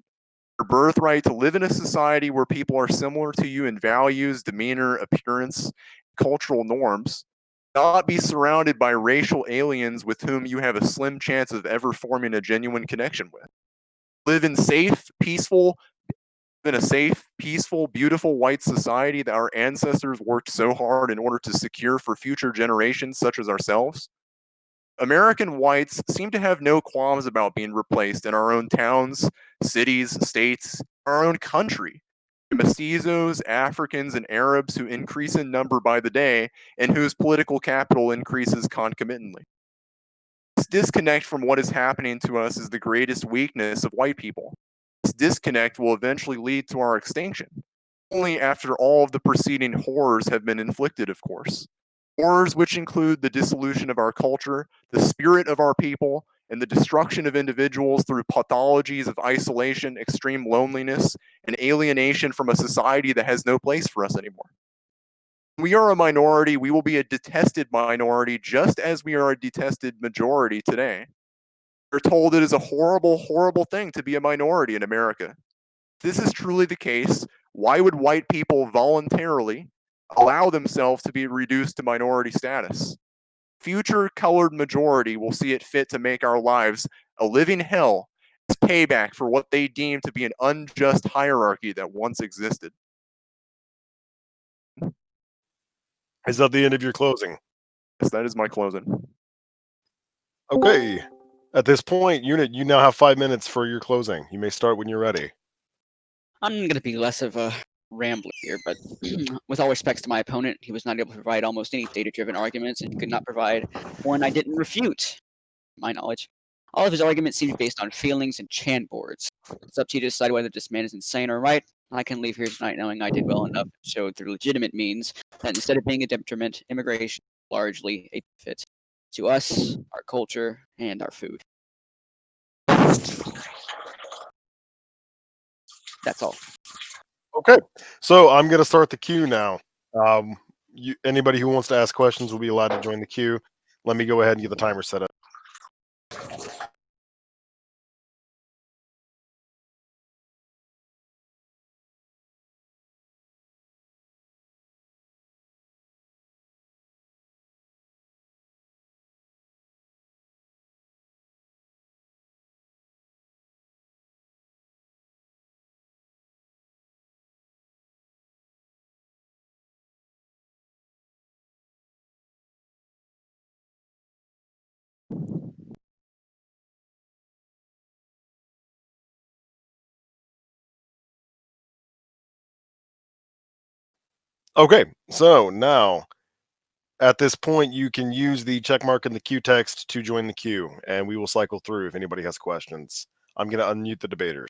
Your birthright to live in a society where people are similar to you in values, demeanor, appearance, cultural norms, not be surrounded by racial aliens with whom you have a slim chance of ever forming a genuine connection with. live in safe, peaceful, in a safe, peaceful, beautiful white society that our ancestors worked so hard in order to secure for future generations such as ourselves. American whites seem to have no qualms about being replaced in our own towns, cities, states, our own country. Mestizos, Africans, and Arabs who increase in number by the day and whose political capital increases concomitantly. This disconnect from what is happening to us is the greatest weakness of white people. This disconnect will eventually lead to our extinction, only after all of the preceding horrors have been inflicted, of course. Horrors which include the dissolution of our culture, the spirit of our people, and the destruction of individuals through pathologies of isolation, extreme loneliness, and alienation from a society that has no place for us anymore. We are a minority, we will be a detested minority just as we are a detested majority today. We're told it is a horrible, horrible thing to be a minority in America. If this is truly the case, why would white people voluntarily allow themselves to be reduced to minority status? Future colored majority will see it fit to make our lives a living hell as payback for what they deem to be an unjust hierarchy that once existed. Is that the end of your closing? Yes, that is my closing. Okay. At this point, unit, you now have 5 minutes for your closing. You may start when you're ready. I'm going to be less of a rambler here, but with all respects to my opponent, he was not able to provide almost any data-driven arguments and could not provide one I didn't refute, to my knowledge. All of his arguments seem to be based on feelings and chant boards. It's up to you to decide whether this man is insane or right. I can leave here tonight knowing I did well enough to show through legitimate means that instead of being a detriment, immigration is largely a benefit to us, our culture, and our food. That's all. Okay. So I'm going to start the queue now. Anybody who wants to ask questions will be allowed to join the queue. Let me go ahead and get the timer set up. Okay. So now at this point, you can use the check mark in the queue text to join the queue, and we will cycle through if anybody has questions. I'm going to unmute the debaters.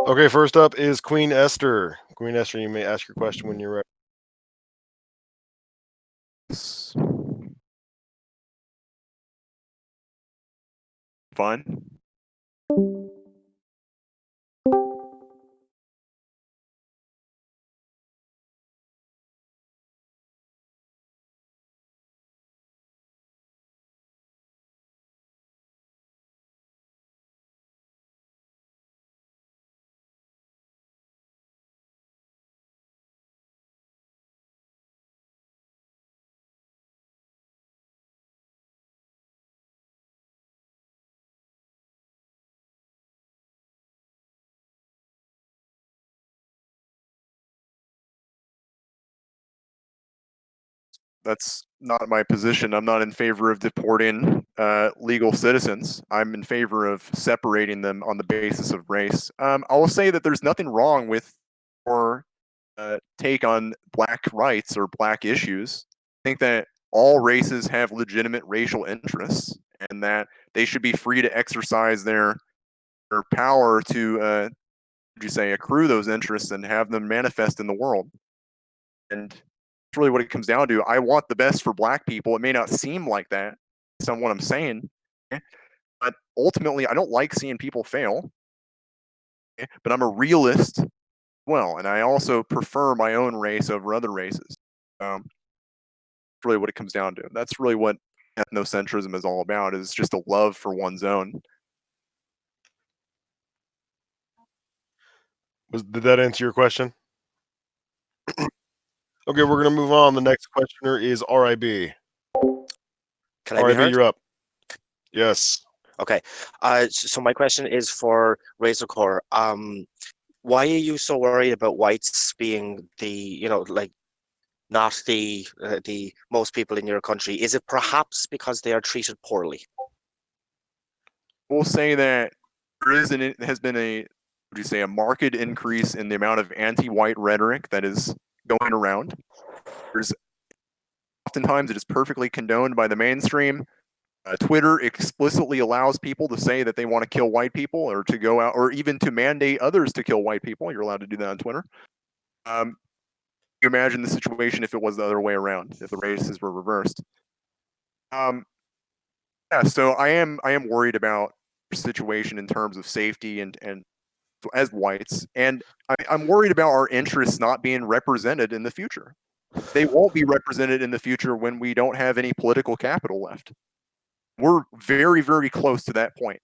Okay, first up is Queen Esther. Queen Esther, you may ask your question when you're ready. Fine. That's not my position. I'm not in favor of deporting legal citizens. I'm in favor of separating them on the basis of race. I will say that there's nothing wrong with your take on black rights or black issues. I think that all races have legitimate racial interests and that they should be free to exercise their power to, accrue those interests and have them manifest in the world. And that's really what it comes down to. I want the best for black people. It may not seem like that based on what I'm saying, but ultimately, I don't like seeing people fail. But I'm a realist, well, and I also prefer my own race over other races. That's really what it comes down to. That's really what ethnocentrism is all about. Is just a love for one's own. Did that answer your question? Okay, we're gonna move on. The next questioner is RIB. Can I be RIB, heard? you're up. Yes. Okay. So my question is for Razor Core. Why are you so worried about whites being like not the most people in your country? Is it perhaps because they are treated poorly? We'll say that has been a marked increase in the amount of anti-white rhetoric that is going around. Oftentimes it is perfectly condoned by the mainstream. Twitter explicitly allows people to say that they want to kill white people, or to go out, or even to mandate others to kill white people. You're allowed to do that on Twitter. You imagine the situation if it was the other way around, if the races were reversed. Yeah, so I am worried about the situation in terms of safety and as whites, and I'm worried about our interests not being represented in the future. They won't be represented in the future when we don't have any political capital left. We're very, very close to that point.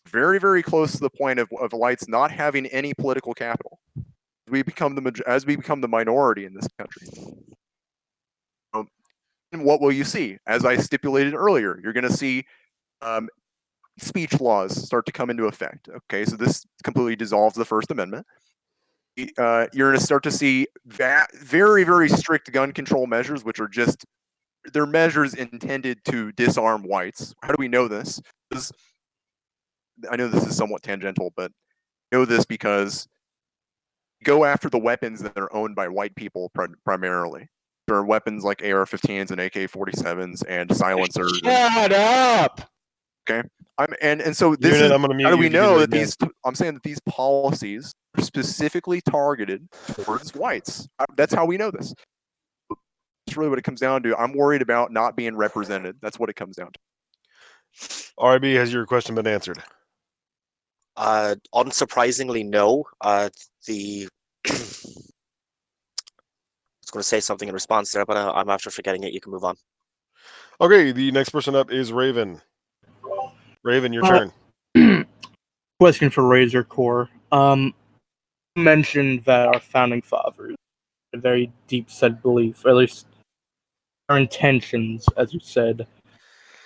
Very, very close to the point of whites not having any political capital. As we become the minority in this country. And what will you see? As I stipulated earlier, you're going to see speech laws start to come into effect. Okay, so this completely dissolves the First Amendment. You're going to start to see very, very strict gun control measures, which are just they're measures intended to disarm whites. How do we know this? I know this is somewhat tangential, but I know this because go after the weapons that are owned by white people primarily. There are weapons like AR-15s and AK-47s and silencers. Shut up! Okay, so this Unit, is I'm gonna mute how do you we if you do know that that again. I'm saying that these policies are specifically targeted towards whites. That's how we know this. That's really what it comes down to. I'm worried about not being represented. That's what it comes down to. RIB, has your question been answered? Unsurprisingly, no. I was going to say something in response there, but I'm after forgetting it. You can move on. Okay, the next person up is Raven. Raven, your turn. Question for Razor Core. You mentioned that our founding fathers had a very deep-set belief, or at least our intentions, as you said,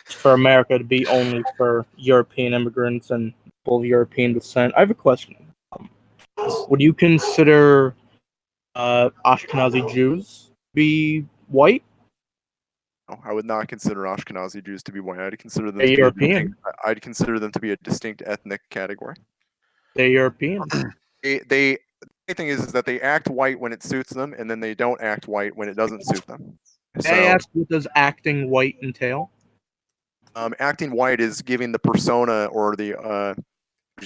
for America to be only for European immigrants and people of European descent. I have a question. Would you consider Ashkenazi Jews to be white? No, I would not consider Ashkenazi Jews to be white. I'd consider them They're to European. I'd consider them to be a distinct ethnic category. They're European. The thing is that they act white when it suits them, and then they don't act white when it doesn't suit them. May I ask, what does acting white entail? Acting white is giving the persona or the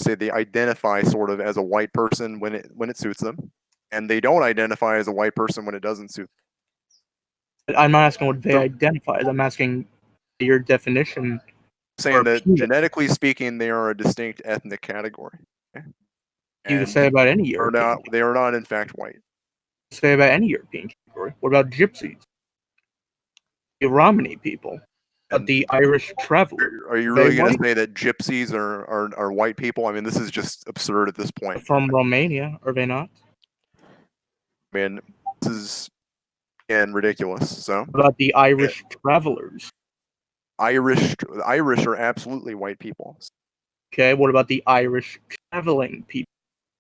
they identify sort of as a white person when it suits them, and they don't identify as a white person when it doesn't suit them. I'm not asking what they identify as. I'm asking your definition. I'm saying that genetically speaking, they are a distinct ethnic category. Okay? You can say about any European. They are not in fact white. Say about any European category. What about gypsies? The Romani people. The Irish traveler. Are you really going to say that gypsies are white people? I mean, this is just absurd at this point. From Romania, are they not? I mean, this is again ridiculous. So what about the Irish travelers? Irish are absolutely white people. Okay, what about the Irish traveling people?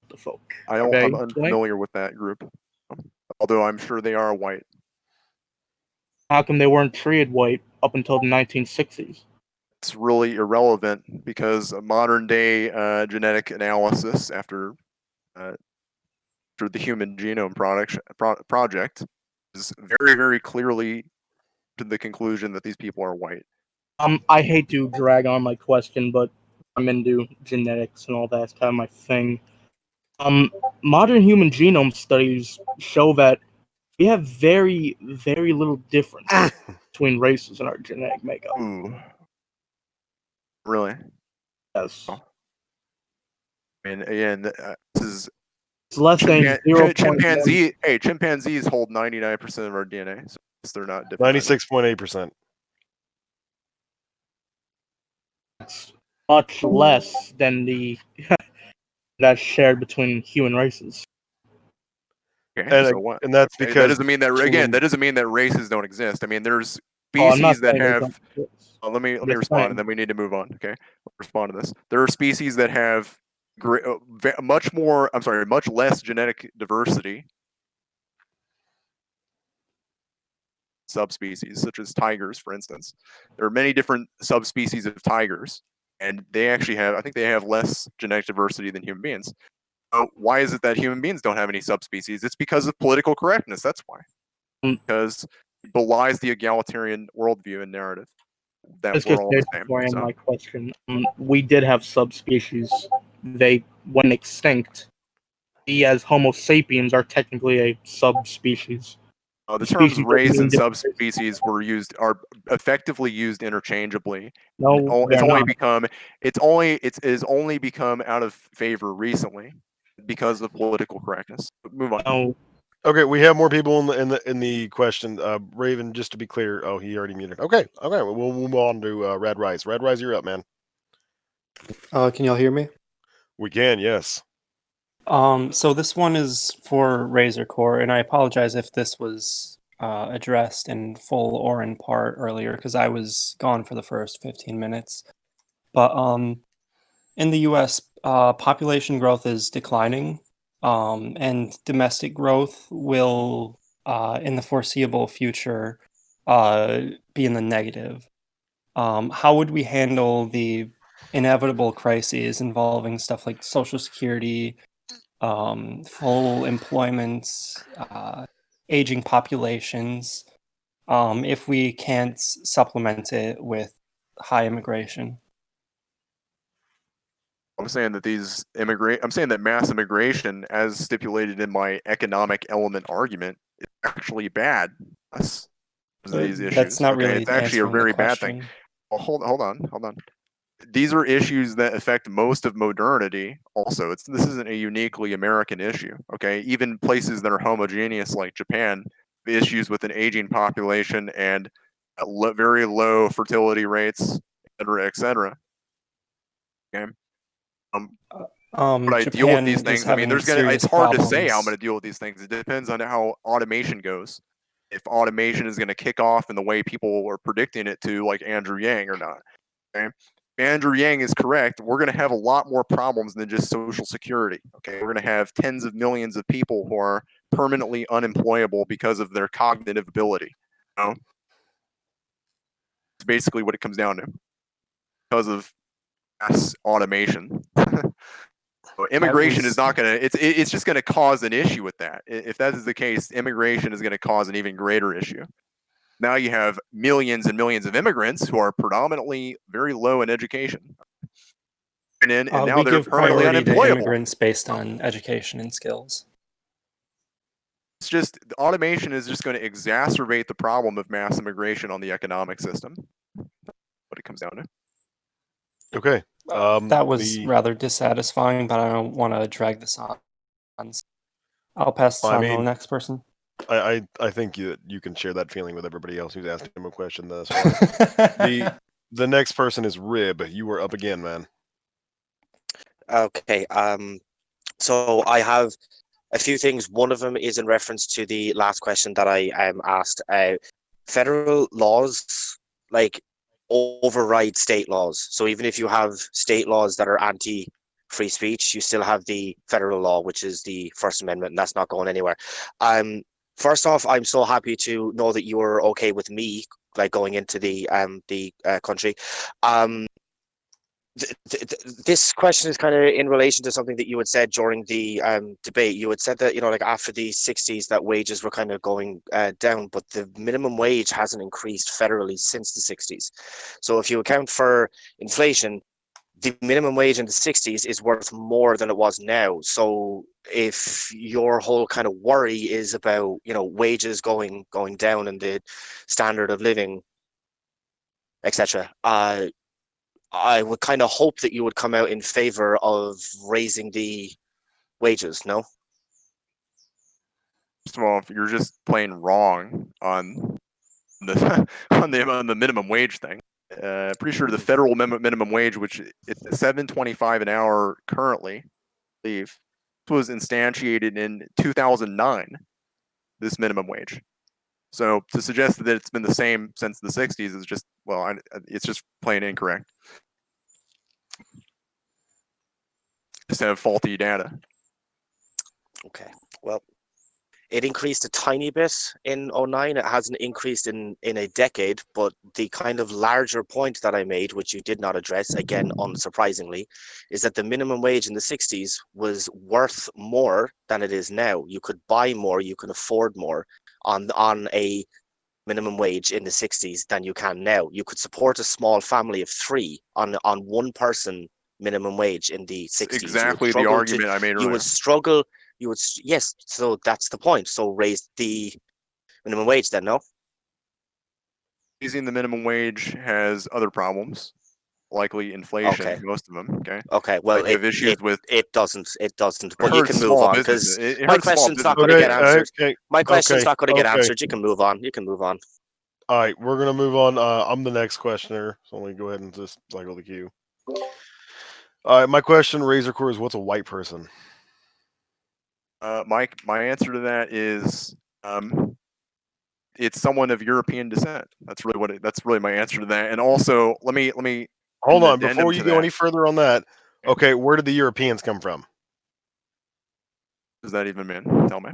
The folk. I'm unfamiliar with that group, although I'm sure they are white. How come they weren't treated white up until the 1960s? It's really irrelevant because modern day genetic analysis after the Human Genome Project is very, very clearly to the conclusion that these people are white. I hate to drag on my question, but I'm into genetics and all that. It's kind of my thing. Modern human genome studies show that we have very, very little difference between races in our genetic makeup. Ooh. Really? Yes. Oh. I mean, again, this is it's less than 0. Chimpanzees hold 99% of our DNA, so they're not different. 96.8%. It's much less than the that's shared between human races. Okay, And, so what? and that's Okay, because that doesn't mean that again. That doesn't mean that races don't exist. I mean, there's Oh, I'm not species that saying they have. don't exist. Let me Just respond, saying. and then we need to move on. Okay, respond to this. There are species that have much less genetic diversity. Subspecies, such as tigers, for instance. There are many different subspecies of tigers, and they actually have. I think they have less genetic diversity than human beings. Why is it that human beings don't have any subspecies? It's because of political correctness. That's why. Because it belies the egalitarian worldview and narrative that Let's we're just all say the same. before I end So, my question. We did have subspecies. They went extinct. We, as Homo sapiens, are technically a subspecies. the terms Species race mean and different things. subspecies are effectively used interchangeably. No, It's they're only not. become only become out of favor recently because of political correctness. But move on. No, okay, we have more people in the question. Raven, just to be clear, oh, he already muted. Okay, we'll move on to Red Rise. Red Rise, you're up, man. Can y'all hear me? We can, yes. So this one is for Razor Core, and I apologize if this was addressed in full or in part earlier because I was gone for the first 15 minutes. But in the U.S., population growth is declining, and domestic growth will, in the foreseeable future, be in the negative. How would we handle the inevitable crises involving stuff like Social Security, full employment, aging populations, if we can't supplement it with high immigration? I'm saying that mass immigration, as stipulated in my economic element argument, is actually bad. These issues. That's not Okay, really it's actually a answering the very bad thing. question. Well, hold on. These are issues that affect most of modernity. Also, this isn't a uniquely American issue. Okay, even places that are homogeneous like Japan, have issues with an aging population and very low fertility rates, et cetera. Okay. But I deal with these Japan is things. I mean, having it's serious hard to say how I'm problems. going to deal with these things. It depends on how automation goes. If automation is going to kick off in the way people are predicting it to, like Andrew Yang or not. Okay. Andrew Yang is correct. We're going to have a lot more problems than just Social Security. Okay. We're going to have tens of millions of people who are permanently unemployable because of their cognitive ability. You know? It's basically what it comes down to because of mass automation. So immigration is not going to, it's just going to cause an issue with that. If that is the case, immigration is going to cause an even greater issue. Now you have millions and millions of immigrants who are predominantly very low in education. And now We they're give permanently priority to unemployable. immigrants based on education and skills. It's just automation is just going to exacerbate the problem of mass immigration on the economic system. What it comes down to. Okay. That was rather dissatisfying, but I don't want to drag this on. I'll pass this on to the next person. I think you can share that feeling with everybody else who's asked him a question thus far. The next person is Rib. You were up again, man. Okay. So I have a few things. One of them is in reference to the last question that I asked. Federal laws like override state laws. So even if you have state laws that are anti-free speech, you still have the federal law, which is the First Amendment, and that's not going anywhere. First off, I'm so happy to know that you were okay with me like going into the country. This question is kind of in relation to something that you had said during the debate. You had said that, you know, like after the 60s that wages were kind of going down, but the minimum wage hasn't increased federally since the 60s. So if you account for inflation, the minimum wage in the 60s is worth more than it was now. So if your whole kind of worry is about, you know, wages going down and the standard of living, etc., I would kind of hope that you would come out in favor of raising the wages, no? First of all, you're just plain wrong on the on the minimum wage thing. Pretty sure the federal minimum wage, which it's $7.25 an hour currently, believe this was instantiated in 2009. This minimum wage. So to suggest that it's been the same since the 60s is just, well, it's just plain incorrect. Just have faulty data. Okay. Well, it increased a tiny bit in 09. It hasn't increased in a decade, but the kind of larger point that I made, which you did not address, again, unsurprisingly, is that the minimum wage in the 60s was worth more than it is now. You could buy more, you can afford more on a minimum wage in the 60s than you can now. You could support a small family of 3 on one person minimum wage in the 60s. Exactly the argument I made earlier. You would struggle. Yes, so that's the point. So raise the minimum wage then, no? Raising the minimum wage has other problems, likely inflation, Okay. most of them, okay? Okay, well, Like, you have issues with... it doesn't, but you hurts can move small on, businesses. because It my hurts small question's not businesses. going to get answered. Okay. My question's not going to get okay. answered. You can move on. You can move on. All right, we're gonna move on. I'm the next questioner, so let me go ahead and just cycle the queue. All right, my question, Razor Core, is what's a white person? My answer to that is it's someone of European descent. That's really my answer to that. And also, let me Hold an on, addendum before to you go that. any further on that. Okay, where did the Europeans come from? What does that even mean? Tell me.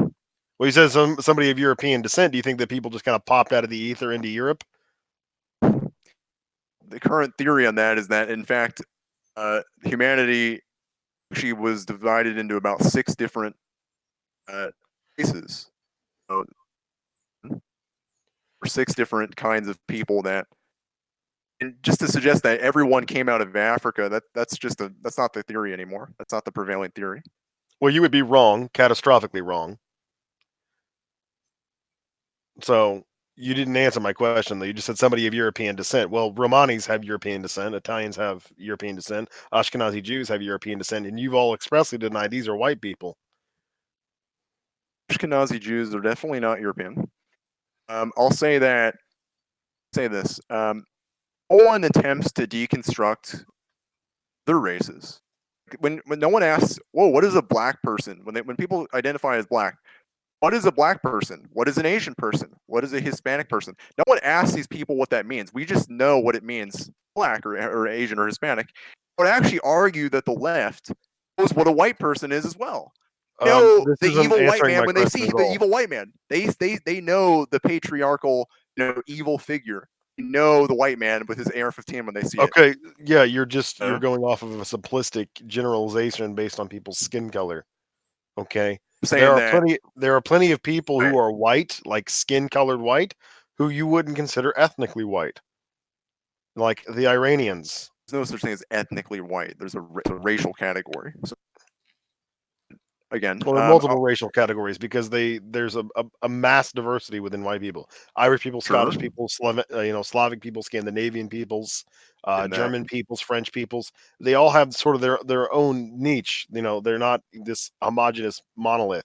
Well, you said somebody of European descent. Do you think that people just kind of popped out of the ether into Europe? The current theory on that is that, in fact, humanity actually was divided into about 6 different races. So, or 6 different kinds of people that, and just to suggest that everyone came out of Africa, that's not the theory anymore. That's not the prevailing theory. Well, you would be wrong, catastrophically wrong. So you didn't answer my question, though. You just said somebody of European descent. Well, Romanis have European descent. Italians have European descent. Ashkenazi Jews have European descent. And you've all expressly denied these are white people. Ashkenazi Jews are definitely not European. I'll say this. No one attempts to deconstruct their races. When no one asks, "Whoa, what is a black person?" When people identify as black, what is a black person? What is an Asian person? What is a Hispanic person? No one asks these people what that means. We just know what it means, black or Asian or Hispanic. I would actually argue that the left knows what a white person is as well. Know This the isn't evil white answering man my when they question see at the all. evil white man. They know the patriarchal, evil figure. They know the white man with his AR-15 when they see it. Okay, yeah, you're going off of a simplistic generalization based on people's skin color. Okay, I'm saying there are plenty of people who Right. are white, like skin colored white, who you wouldn't consider ethnically white, like the Iranians. there's no such thing as ethnically white. There's a racial category. So, again, Well, there are multiple racial categories because there's a mass diversity within white people. Irish people, Scottish Sure. people, Slavic people, Scandinavian peoples, In that. German peoples, French peoples. They all have sort of their own niche. They're not this homogenous monolith.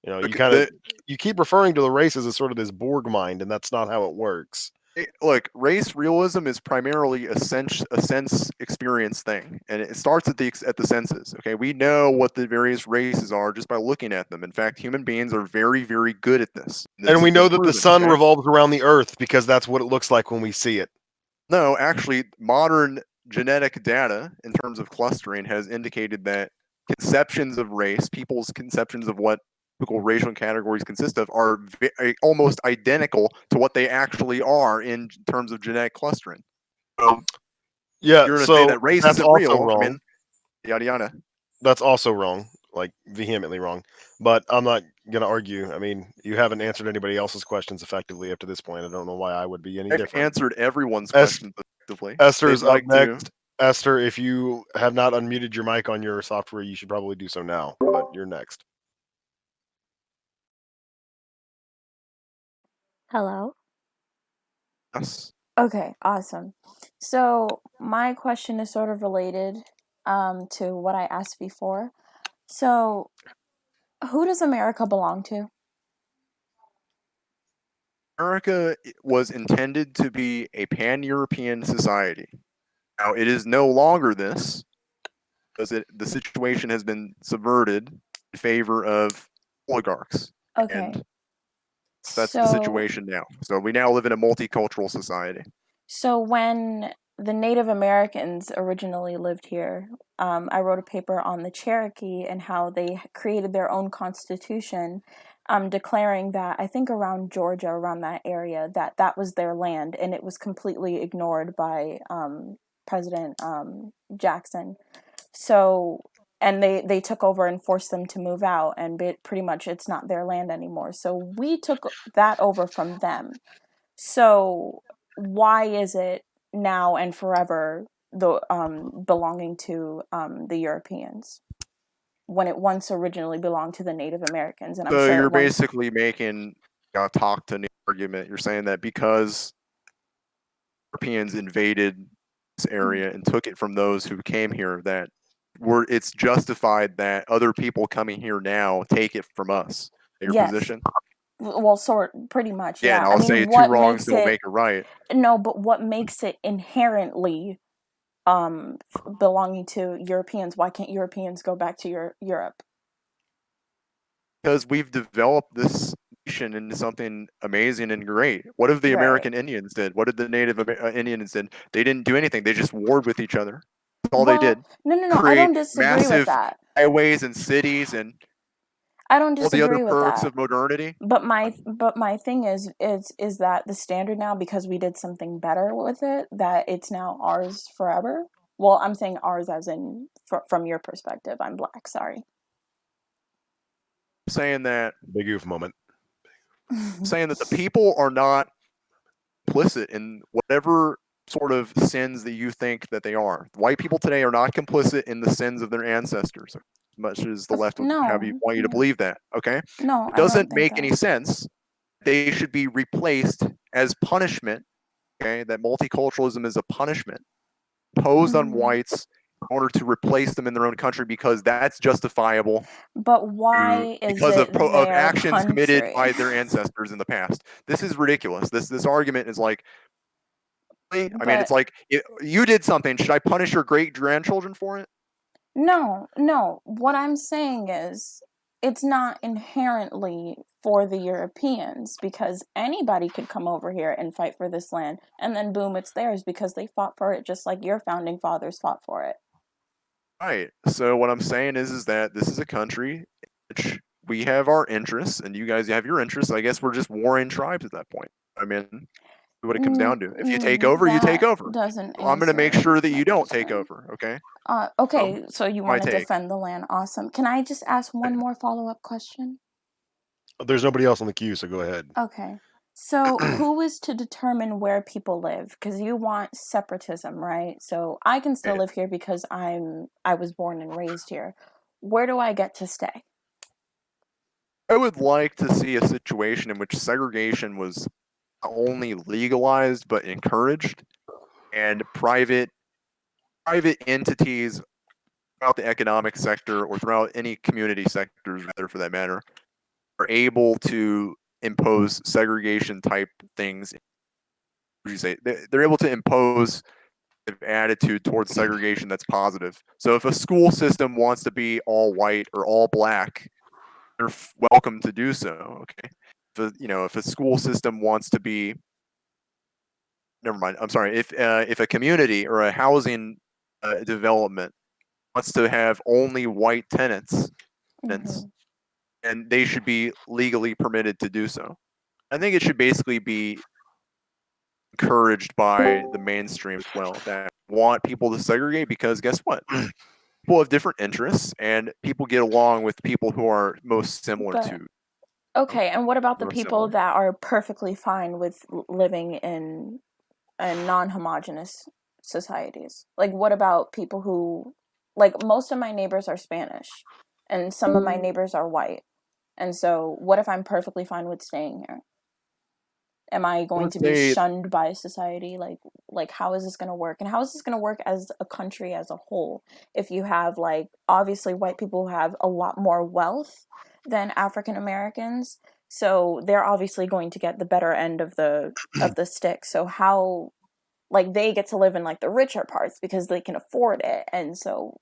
You keep referring to the races as sort of this Borg mind, and that's not how it works. Look, race realism is primarily a sense experience thing, and it starts at the senses. Okay, we know what the various races are just by looking at them. In fact, human beings are very, very good at this. And we know that the sun okay? revolves around the Earth because that's what it looks like when we see it. No, actually, modern genetic data in terms of clustering has indicated that conceptions of race, people's conceptions of what typical racial categories consist of, are almost identical to what they actually are in terms of genetic clustering. So, yeah, you're going to say that race isn't real. Wrong. I mean, yada yada. That's also wrong, like vehemently wrong. But I'm not going to argue. I mean, you haven't answered anybody else's questions effectively up to this point. I don't know why I would be any I've different. answered everyone's questions effectively. Esther's up next. Esther, if you have not unmuted your mic on your software, you should probably do so now. But you're next. Hello? Yes. Okay, awesome. So my question is sort of related to what I asked before. So who does America belong to? America was intended to be a pan-European society. Now, it is no longer this. because the situation has been subverted in favor of oligarchs. Okay. And that's the situation now. So we now live in a multicultural society. So when the Native Americans originally lived here, I wrote a paper on the Cherokee and how they created their own constitution, declaring that, I think around Georgia, around that area, that was their land, and it was completely ignored by President Jackson. So, and they took over and forced them to move out, and pretty much it's not their land anymore. So we took that over from them. So why is it now and forever belonging to the Europeans when it once originally belonged to the Native Americans? And I'm So sure you're basically making a talk to argument. You're saying that because Europeans invaded this area and took it from those who came here, that it's justified that other people coming here now take it from us. Your Yes. position? Well, pretty much, Yeah, yeah. and I'll say two wrongs don't make it right. No, but what makes it inherently belonging to Europeans? Why can't Europeans go back to Europe? Because we've developed this nation into something amazing and great. What have the American Indians did? What did the Native Indians did? They didn't do anything. They just warred with each other. That's all they did. No, I don't disagree with that. Highways and cities and I don't disagree all the other with perks that. of modernity. But my thing is that the standard now, because we did something better with it, that it's now ours forever? Well, I'm saying ours as in from your perspective. I'm Black, sorry. Saying that big oof moment. Saying that the people are not complicit in whatever sort of sins that you think that they are. White people today are not complicit in the sins of their ancestors, as much as the left would want you to believe that. Okay? No, it doesn't make any sense. They should be replaced as punishment. Okay, that multiculturalism is a punishment posed on whites in order to replace them in their own country, because that's justifiable. But why is because it of actions country? committed by their ancestors in the past? This is ridiculous. This argument is like, I mean, it's like, you did something. Should I punish your great grandchildren for it? No. What I'm saying is, it's not inherently for the Europeans, because anybody could come over here and fight for this land, and then boom, it's theirs because they fought for it just like your founding fathers fought for it. Right. So what I'm saying is that this is a country in which we have our interests, and you guys have your interests. I guess we're just warring tribes at that point. I mean, what it comes down to. If you take over, you take over. I'm going to make sure that you don't take over. Okay. Okay. So you want to defend the land? Awesome. Can I just ask one more follow-up question? There's nobody else on the queue, so go ahead. Okay. So who is to determine where people live? Because you want separatism, right? So I can still live here because I was born and raised here. Where do I get to stay? I would like to see a situation in which segregation was not only legalized but encouraged, and private entities throughout the economic sector, or throughout any community sectors, rather, for that matter, are able to impose segregation type things. What do you say? They're able to impose an attitude towards segregation that's positive. So if a school system wants to be all white or all black, they're welcome to do so. Okay. If a school system wants to be, never mind. I'm sorry. If a community or a housing development wants to have only white tenants, and they should be legally permitted to do so. I think it should basically be encouraged by the mainstream as well, that want people to segregate, because guess what? People have different interests, and people get along with people who are most similar to. Okay, and what about the people that are perfectly fine with living in non-homogenous societies? Like, what about people who, like, most of my neighbors are Spanish, and some of my neighbors are white. And so what if I'm perfectly fine with staying here? Am I going to be shunned by society? Like how is this going to work? And how is this going to work as a country as a whole? If you have, like, obviously white people who have a lot more wealth than African Americans, so they're obviously going to get the better end of the stick. So how like they get to live in like the richer parts because they can afford it. And so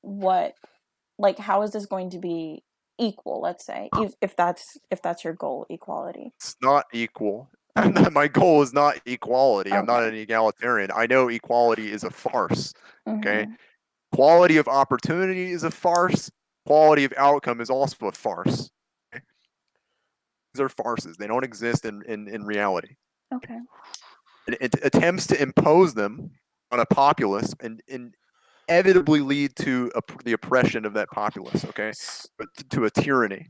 how is this going to be equal, let's say, if that's your goal, equality? It's not equal. My goal is not equality. I'm not an egalitarian. I know equality is a farce. Okay. Quality of opportunity is a farce. Quality of outcome is also a farce. Okay? These are farces. They don't exist in reality. Okay. It attempts to impose them on a populace and inevitably lead to the oppression of that populace, okay? But to a tyranny.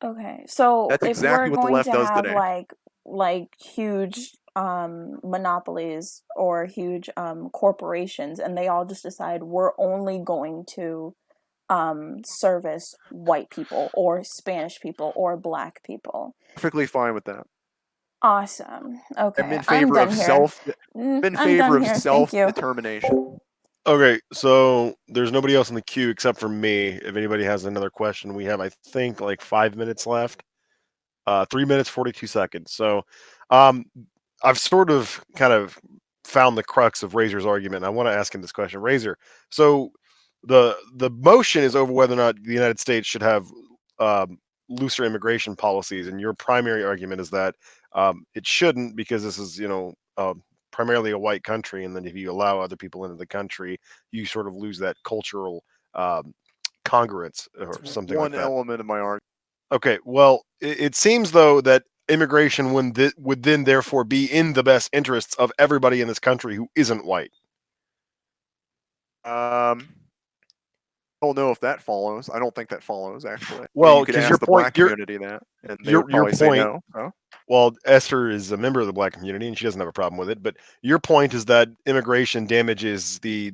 Okay. So That's if exactly we're what the going left to does have today. like huge monopolies or huge corporations, and they all just decide we're only going to service white people or Spanish people or black people. Perfectly fine with that. Awesome. Okay. I'm in favor of Thank you. self-determination. Okay, so there's nobody else in the queue except for me. If anybody has another question, we have, I think, like 5 minutes left. 3 minutes 42 seconds. So, I've sort of kind of found the crux of Razor's argument. I want to ask him this question, Razor. So, the motion is over whether or not the United States should have looser immigration policies, and your primary argument is that it shouldn't because this is, primarily a white country, and then if you allow other people into the country, you sort of lose that cultural congruence or something like One that. element of my argument. Okay, well, it seems though that immigration would then therefore be in the best interests of everybody in this country who isn't white. I don't know if that follows. I don't think that follows, actually. Well, you could 'cause ask your the point- black community that, and they would your probably say point- no. So. Well, Esther is a member of the black community and she doesn't have a problem with it. But your point is that immigration damages the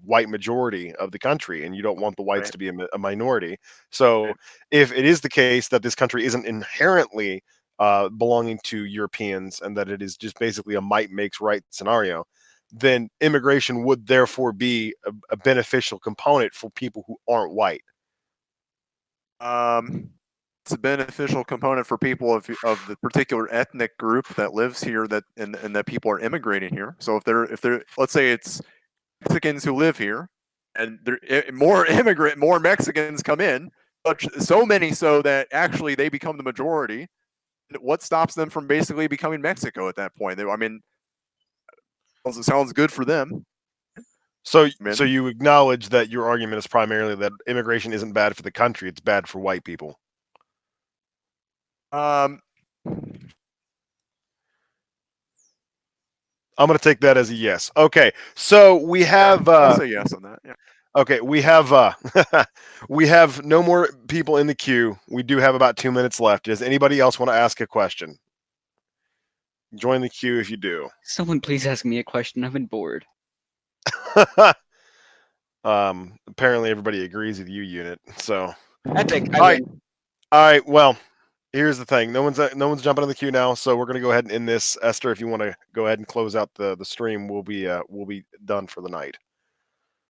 white majority of the country, and you don't want the whites Right. to be a minority. So, Right. if it is the case that this country isn't inherently belonging to Europeans and that it is just basically a might makes right scenario, then immigration would therefore be a beneficial component for people who aren't white. It's a beneficial component for people of the particular ethnic group that lives here and that people are immigrating here. So if they're let's say it's Mexicans who live here, and more Mexicans come in, but so many so that actually they become the majority. What stops them from basically becoming Mexico at that point? I mean, it sounds good for them. So you acknowledge that your argument is primarily that immigration isn't bad for the country; it's bad for white people. Um, I'm going to take that as a yes. Okay, so we have. I'll say yes on that. Yeah. Okay, we have we have no more people in the queue. We do have about 2 minutes left. Does anybody else want to ask a question? Join the queue if you do. Someone please ask me a question. I've been bored. Apparently everybody agrees with you, Unit. So Epic. All right. Well, here's the thing. No one's jumping in the queue now, so we're gonna go ahead and end this. Esther, if you want to go ahead and close out the stream, we'll be done for the night.